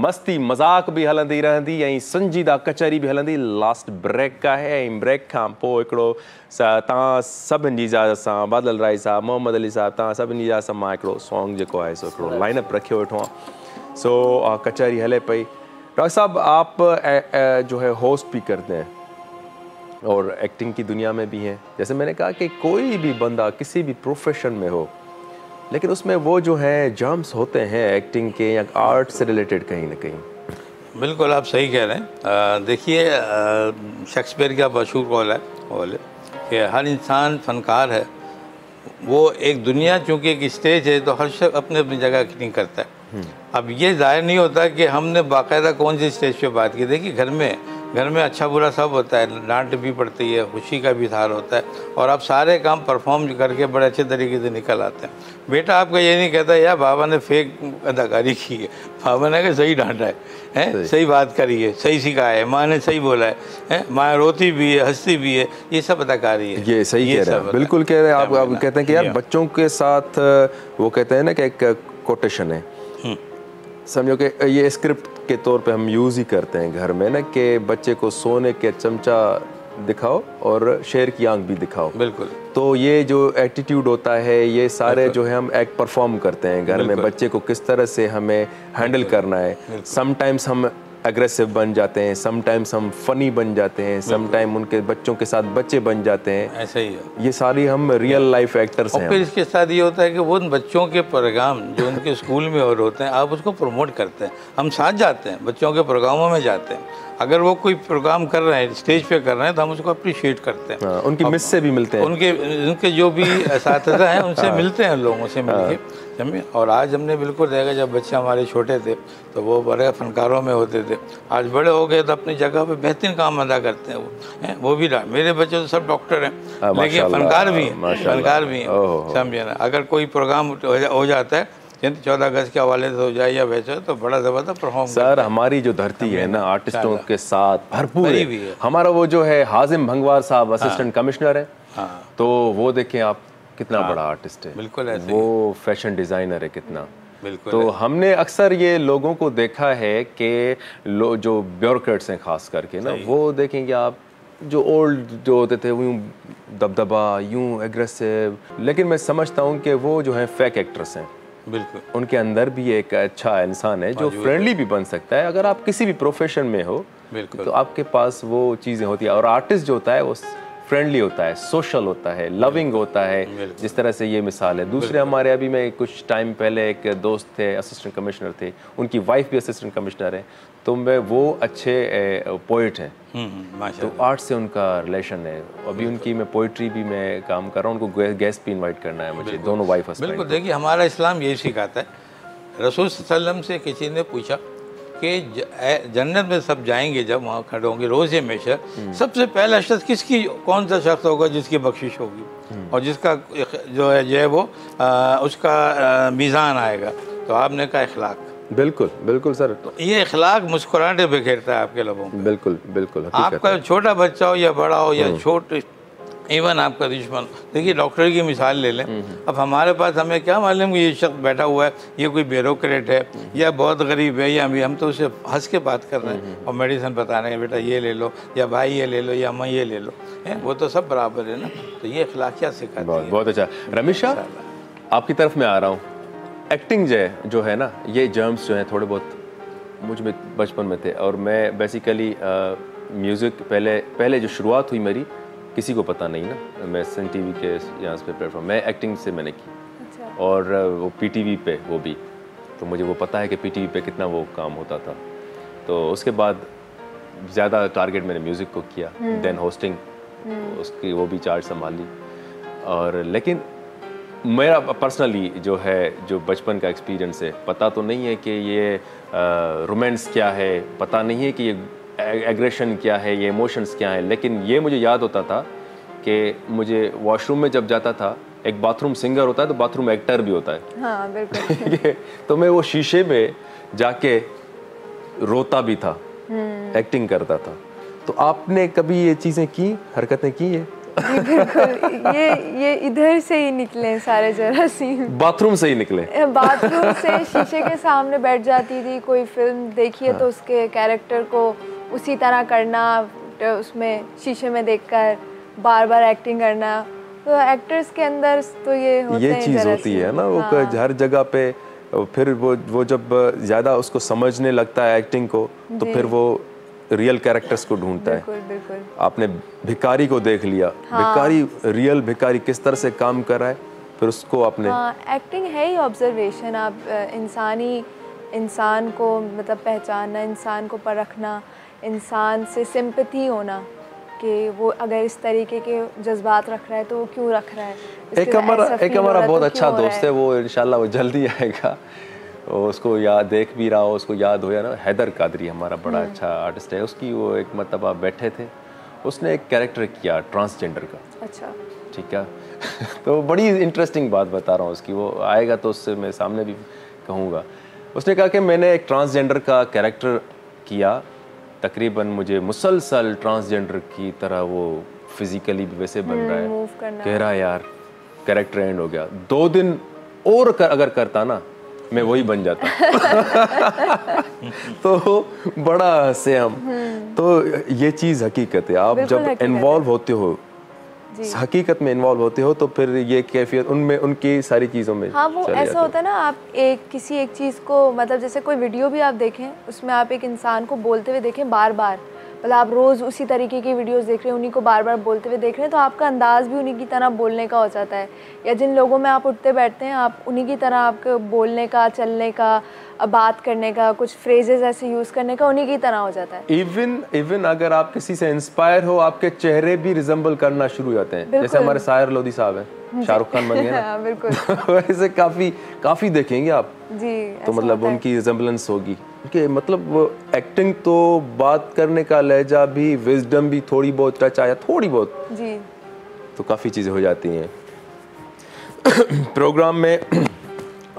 मस्ती मज़ाक बि हलंदी रहंदी ऐं संजीदा कचहरी बि हलंदी लास्ट ब्रेक आहे ऐं ब्रेक खां पोइ हिकिड़ो तव्हां सभिनी जी इजाज़त सां बादल राय साहब मोहम्मद अली साहब तव्हां सभिनी जी इजाज़त सां मां हिकिड़ो सॉन्ग जेको आहे सो हिकिड़ो लाइनअप रखियो वेठो आहे सो कचहरी हले पई डॉक्टर साहब आप जो है होस्ट भी करते हैं और एक्टिंग की दुनिया में भी हैं जैसे मैंने कहा कि कोई भी बंदा किसी भी प्रोफेशन में हो लेकिन उसमें वो जो है जर्म्स होते हैं एक्टिंग के या आर्ट से रिलेटेड कहीं ना कहीं बिल्कुल आप सही कह रहे हैं देखिए शेक्सपियर का मशहूर कौल है कि हर इंसान फनकार है वो एक दुनिया चूँकि एक स्टेज है तो हर शख्स अपने अपनी जगह एक्टिंग करता है अब ये ज़ाहिर नहीं होता कि हमने बाकायदा कौन सी स्टेज पे बात की देखिए घर में अच्छा बुरा सब होता है डांट भी पड़ती है खुशी का भी इज़हार होता है और आप सारे काम परफॉर्म करके बड़े अच्छे तरीके से निकल आते हैं बेटा आपका ये नहीं कहता यार बाबा ने फेक अदाकारी की है बाबा ने कहा सही डांटा है सही बात करी है सही सिखाया है माँ ने सही बोला है माँ रोती भी है हंसती भी है ये सब अदाकारी है ये सही कह रहे हैं बिल्कुल कह रहे हैं आप कहते हैं कि यार बच्चों के साथ वो कहते हैं ना कि एक कोटेशन है समझो कि ये स्क्रिप्ट के तौर पे हम यूज़ ही करते हैं घर में ना कि बच्चे को सोने के चमचा दिखाओ और शेर की आंख भी दिखाओ बिल्कुल तो ये जो एटीट्यूड होता है ये सारे जो है हम एक्ट परफॉर्म करते हैं घर में बच्चे को किस तरह से हमें हैंडल करना है समटाइम्स हम एग्रेसिव बन जाते हैं समटाइम्स हम फनी बन जाते हैं समटाइम उनके बच्चों के साथ बच्चे बन जाते हैं ऐसा ही है ये सारी हम रियल लाइफ एक्टर्स हैं और फिर इसके साथ ये होता है कि वो उन बच्चों के प्रोग्राम जो उनके स्कूल में और होते हैं आप उसको प्रमोट करते हैं हम साथ जाते हैं बच्चों के प्रोग्रामों में जाते हैं अगर वो कोई प्रोग्राम कर रहे हैं स्टेज पे कर रहे हैं तो हम उसको अप्रिशिएट करते हैं उनकी मिस से भी मिलते हैं उनके जो भी असातिज़ा हैं उनसे मिलते हैं लोगों से मिलके समझे और आज हमने बिल्कुल देखा जब बच्चे हमारे छोटे थे तो वो बड़े फनकारों में होते थे आज बड़े हो गए तो अपनी जगह पे बेहतरीन काम अदा करते हैं वो भी मेरे बच्चे तो सब डॉक्टर हैं लेकिन फनकार भी हैं समझे ना अगर कोई प्रोग्राम हो जाता है 14 अगस्त के हवाले से हो जाए या वैसे तो बड़ा ज़बरदस्त परफॉर्म सर हमारी जो धरती है ना आर्टिस्टों के साथ भरपूर है हमारा वो जो है हाजिम भंगवार साहब असिस्टेंट कमिश्नर है तो वो देखें आप कितना बड़ा आर्टिस्ट है बिल्कुल ऐसे वो फैशन डिज़ाइनर है कितना बिल्कुल तो हमने अक्सर ये लोगों को देखा है कि जो ब्यूरोक्रेट्स हैं खास करके ना वो देखेंगे आप जो ओल्ड जो होते थे वो यूँ दबदबा यूँ एग्रेसिव लेकिन मैं समझता हूँ कि वो जो है फेक एक्ट्रेस हैं बिल्कुल उनके अंदर भी एक अच्छा इंसान है जो फ्रेंडली भी बन सकता है अगर आप किसी भी प्रोफेशन में हो तो आपके पास वो चीज़ें होती है और आर्टिस्ट जो होता है वो फ्रेंडली होता है, सोशल होता है, लविंग होता है, जिस तरह से ये मिसाल है। दूसरे हमारे अभी मैं कुछ टाइम पहले एक दोस्त थे, असिस्टेंट कमिश्नर थे, उनकी वाइफ भी असिस्टेंट कमिश्नर है, तो मैं वो अच्छे पोइट हैं, तो आर्ट से उनका रिलेशन है। अभी उनकी मैं पोइट्री भी मैं काम कर रहा हूँ, उनको गेस्ट भी इन्वाइट करना है मुझे, दोनों वाइफ हस्बैंड। बिल्कुल, देखिए हमारा इस्लाम यही सिखाता है। रसूल सल्लम से किसी ने पूछा कि जन्नत में सब जाएंगे, जब वहाँ खड़े होंगे रोज़े में सबसे पहला शख्स किसकी, कौन सा शख्स होगा जिसकी बख्शिश होगी और जिसका जो है वो उसका मीज़ान आएगा? तो आपने कहा इखलाक। बिल्कुल बिल्कुल सर, तो ये इखलाक मुस्कुराहटे बिखेरता है आपके लोगों को। बिल्कुल बिल्कुल, आपका छोटा बच्चा हो या बड़ा हो या छोटे, इवन आपका दुश्मन, देखिए डॉक्टर की मिसाल ले लें। अब हमारे पास हमें क्या मालूम कि ये शख्स बैठा हुआ है, ये कोई ब्यूरोक्रेट है या बहुत गरीब है, या हम तो उसे हंस के बात कर रहे हैं और मेडिसिन बता रहे हैं, बेटा ये ले लो, या भाई ये ले लो, या अम्मा ये ले लो, वो तो सब बराबर है ना। तो ये अखलाकियात सिखाती है। बहुत अच्छा। रमीशा, आपकी तरफ मैं आ रहा हूँ। एक्टिंग जो है ना, ये जर्म्स जो हैं थोड़े बहुत मुझ में बचपन में थे, और मैं बेसिकली म्यूज़िक पहले जो शुरुआत हुई मेरी, किसी को पता नहीं ना, मैं सन टीवी के यहाँ पे प्लेटफॉर्म, मैं एक्टिंग से मैंने की। अच्छा। और वो पीटीवी पे वो भी, तो मुझे वो पता है कि पीटीवी पे कितना वो काम होता था। तो उसके बाद ज़्यादा टारगेट मैंने म्यूज़िक को किया, देन होस्टिंग, उसकी वो भी चार्ज संभाली। और लेकिन मेरा पर्सनली जो है, जो बचपन का एक्सपीरियंस है, पता तो नहीं है कि ये रोमांस क्या है, पता नहीं है कि ये एग्रेशन क्या है, ये इमोशंस क्या हैं, लेकिन ये मुझे याद होता था कि मुझे वॉशरूम में जब जाता था, एक बाथरूम सिंगर होता है तो बाथरूम एक्टर भी होता है। हाँ, बिल्कुल। तो मैं वो शीशे में जाके रोता भी था, एक्टिंग करता था। तो आपने कभी ये चीज़ें की, हरकतें की है? जी बिल्कुल, ये इधर से ही निकले सारे जरासीम, बाथरूम से ही निकले। बाथरूम से शीशे के सामने बैठ जाती थी, कोई फिल्म देखी है तो उसके कैरेक्टर को उसी तरह करना, उसमें शीशे में देखकर बार बार एक्टिंग करना। तो एक्टर्स के अंदर तो ये चीज़ होती है ना, वो हर जगह पे। फिर वो जब ज़्यादा उसको समझने लगता है एक्टिंग को, तो फिर वो रियल कैरेक्टर्स को ढूंढता है। बिल्कुल बिल्कुल। आपने भिखारी को देख लिया, भिखारी, रियल भिखारी किस तरह से काम कर रहा है, फिर उसको आपने। एक्टिंग है ही ऑब्जर्वेशन, आप इंसान को मतलब पहचानना, इंसान को परखना, इंसान से सिंपैथी होना कि वो अगर इस तरीके के जज्बात रख रहा है तो वो क्यों रख रहा है। एक हमारा बहुत अच्छा दोस्त है, वो इंशाल्लाह वो जल्दी आएगा, उसको याद देख भी रहा हो, उसको याद हो या ना, हैदर कादरी हमारा बड़ा अच्छा आर्टिस्ट है। उसकी वो एक मतलब आप बैठे थे, उसने एक कैरेक्टर किया ट्रांसजेंडर का। अच्छा, ठीक है। तो बड़ी इंटरेस्टिंग बात बता रहा हूँ उसकी, वो आएगा तो उससे मैं सामने भी कहूँगा। उसने कहा कि मैंने एक ट्रांसजेंडर का कैरेक्टर किया, तकरीबन मुझे मुसलसल ट्रांसजेंडर की तरह वो फिजिकली भी वैसे बन रहा है, कह रहा यार कैरेक्टर एंड हो गया, 2 दिन और अगर करता ना मैं वही बन जाता। तो बड़ा हंसे हम। तो ये चीज़ हकीकत है, आप जब इन्वॉल्व होते हो, हकीकत में इन्वॉल्व होते हो, तो फिर ये कैफियत उनमें, उनकी सारी चीज़ों में। हाँ, वो ऐसा होता है ना, आप किसी एक चीज़ को, मतलब जैसे कोई वीडियो भी आप देखें, उसमें आप एक इंसान को बोलते हुए देखें बार बार, मतलब आप रोज़ उसी तरीके की वीडियोस देख रहे हैं, उन्हीं को बार बार बोलते हुए देख रहे हैं, तो आपका अंदाज़ भी उन्हीं की तरह बोलने का हो जाता है। या जिन लोगों में आप उठते बैठते हैं, आप उन्हीं की तरह आपके बोलने का, चलने का, बात करने का, कुछ फ्रेजेस ऐसे यूज़ करने का उन्हीं की तरह हो जाता है। इवन अगर आप किसी से इंस्पायर हो, आपके चेहरे भी रिजेंबल करना शुरू हो जाते हैं। जैसे हमारे सायर लोधी साहब हैं, शाहरुख खान बन गए ना। बिल्कुल। वैसे काफ़ी देखेंगे आप जी, तो मतलब उनकी रिजेंबलेंस होगी, क्योंकि मतलब वो एक्टिंग तो बात करने का लहजा भी, विजडम भी, थोड़ी बहुत टच आया, थोड़ी बहुत जी, तो काफ़ी चीज़ें हो जाती हैं। प्रोग्राम में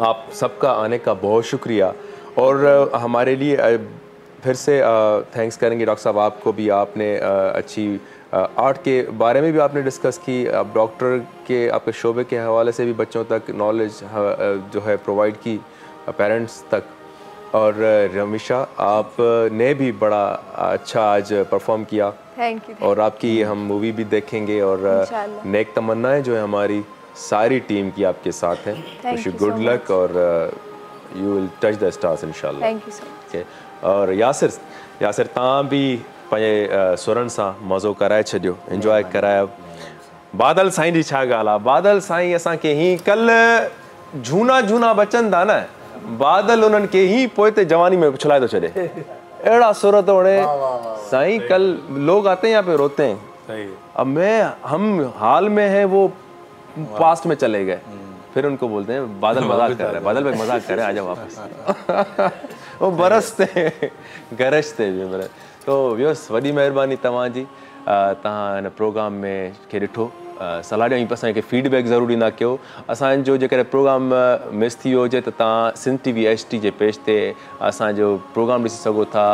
आप सबका आने का बहुत शुक्रिया, और हमारे लिए फिर से थैंक्स करेंगे डॉक्टर साहब आपको भी। आपने अच्छी आर्ट के बारे में भी आपने डिस्कस की, आप डॉक्टर के आपके शोबे के हवाले से भी बच्चों तक नॉलेज जो है प्रोवाइड की, पेरेंट्स तक। और रमीशा, आपने भी बड़ा अच्छा आज परफॉर्म किया। Thank you. और आपकी हम मूवी भी देखेंगे, और नेक तमन्नाएं जो है हमारी सारी टीम की आपके साथ हैं। विश यू गुड लक, और you will touch the stars इंशाल्लाह। Thank you so much. और यासिर तव्हां भी पंहिंजे सुरनि सां मज़ो कराए छॾियो, एंजॉय करायो। बादल साईं जी छा ॻाल्हि आहे, बादल साईं असांखे हीअं कल्ह झूना झूना बचनि था न, बादल उन्हनि खे ही पोइ ते जवानी में छुलाए थो छॾे, अहिड़ा सुर थो वणे साईं। कल लोग आते हैं यहाँ पे रोते हैं, अब हम हाल में है वो पास्ट में चले गए, फिर उनको बोलते हैं बादल मजाक कर रहे हैं, बादल भाई मजाक कर रहे हैं, आ जाओ वापस। वो बरसते गरजते भी। तो व्यस वॾी महिरबानी तव्हांजी, तव्हां हिन प्रोग्राम में खे ॾिठो, सलाह ॾियो, असांखे फीडबैक ज़रूरु ॾींदा कयो। असांजो जेकॾहिं प्रोग्राम मिस थी वियो हुजे त तव्हां सिंध TV HD जे पेज ते असांजो प्रोग्राम ॾिसी सघो था,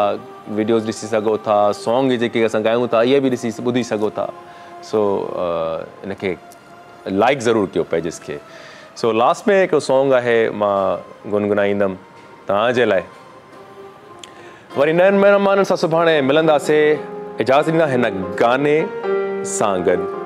वीडियोज़ ॾिसी सघो था, सॉन्ग जेके असां ॻायूं था इहे बि ॿुधी सघो था। सो इनखे लाइक ज़रूरु कयो पेजिस खे। सो लास्ट में हिकिड़ो सॉन्ग आहे, मां गुनगुनाईंदुमि तव्हांजे लाइ। वरी नयनि महिमाननि सां सुभाणे मिलंदासीं, इजाज़त ॾींदा हिन गाने सां गॾु।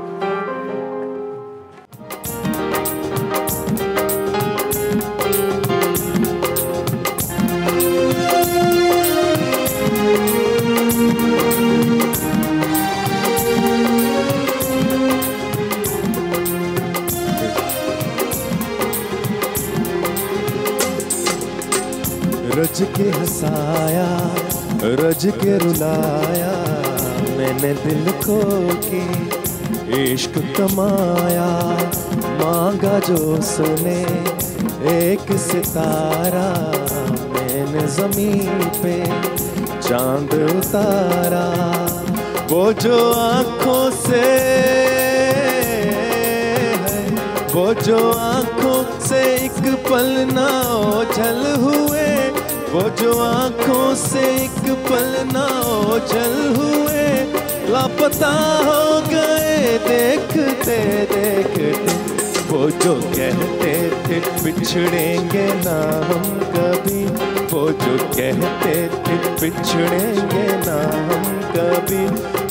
रज के हंसाया, रज के रुलाया, मैंने दिल खो के इश्क कमाया, मांगा जो सुने एक सितारा, मैंने जमीन पे चांद उतारा, वो जो आँखों से, वो जो आँखों से एक पल ना ओझल हुए, वो जो आँखों से एक पल ना ओझल हुए, लापता हो गए देखते देखते, वो जो कहते थे बिछड़ेंगे ना हम कभी, वो जो कहते थे बिछड़ेंगे ना हम कभी,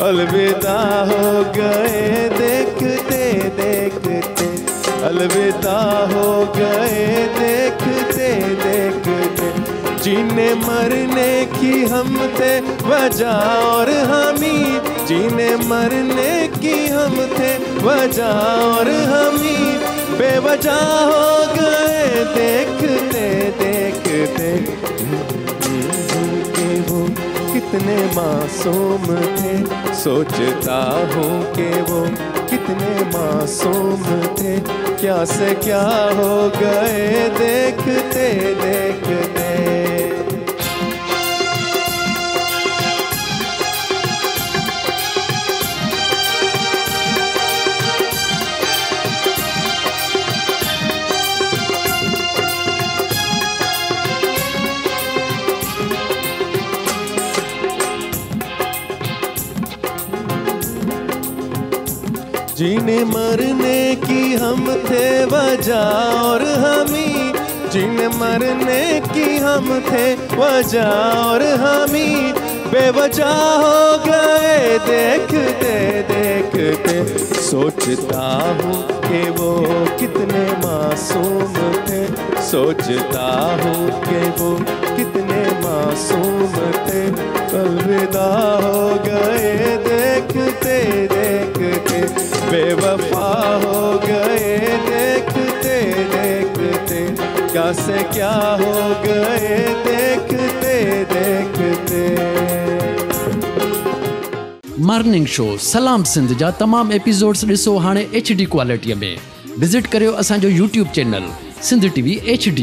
अलविदा हो गए देखते देखते, अलविदा हो गए देखते देखते, जीने मरने की हम थे वजह और हमी, जीने मरने की हम थे वजह और हमी, बेवजह हो गए देखते देखते, कि वो कितने मासूम थे, सोचता हूँ कि वो कितने मासूम थे, क्या से क्या हो गए देखते देखते। जीने मरने की हम थे वजह और हमी, जीने मरने की हम थे वजह और हमी, बेवजह हो गए देखते देखते, सोचता हूँ कि वो कितने मासूम थे, सोचता हूँ कि वो कितने मासूम थे, अलविदा हो गए देखते देखते, बेवफा हो गए देखते देखते, क्या से क्या हो गए देखते देखते। मॉर्निंग शो सलाम सिंध जा तमाम एपिसोड्स ॾिसो हाणे HD क्वालिटीअ में। विज़िट करियो असांजो YouTube channel Sindh TV HD।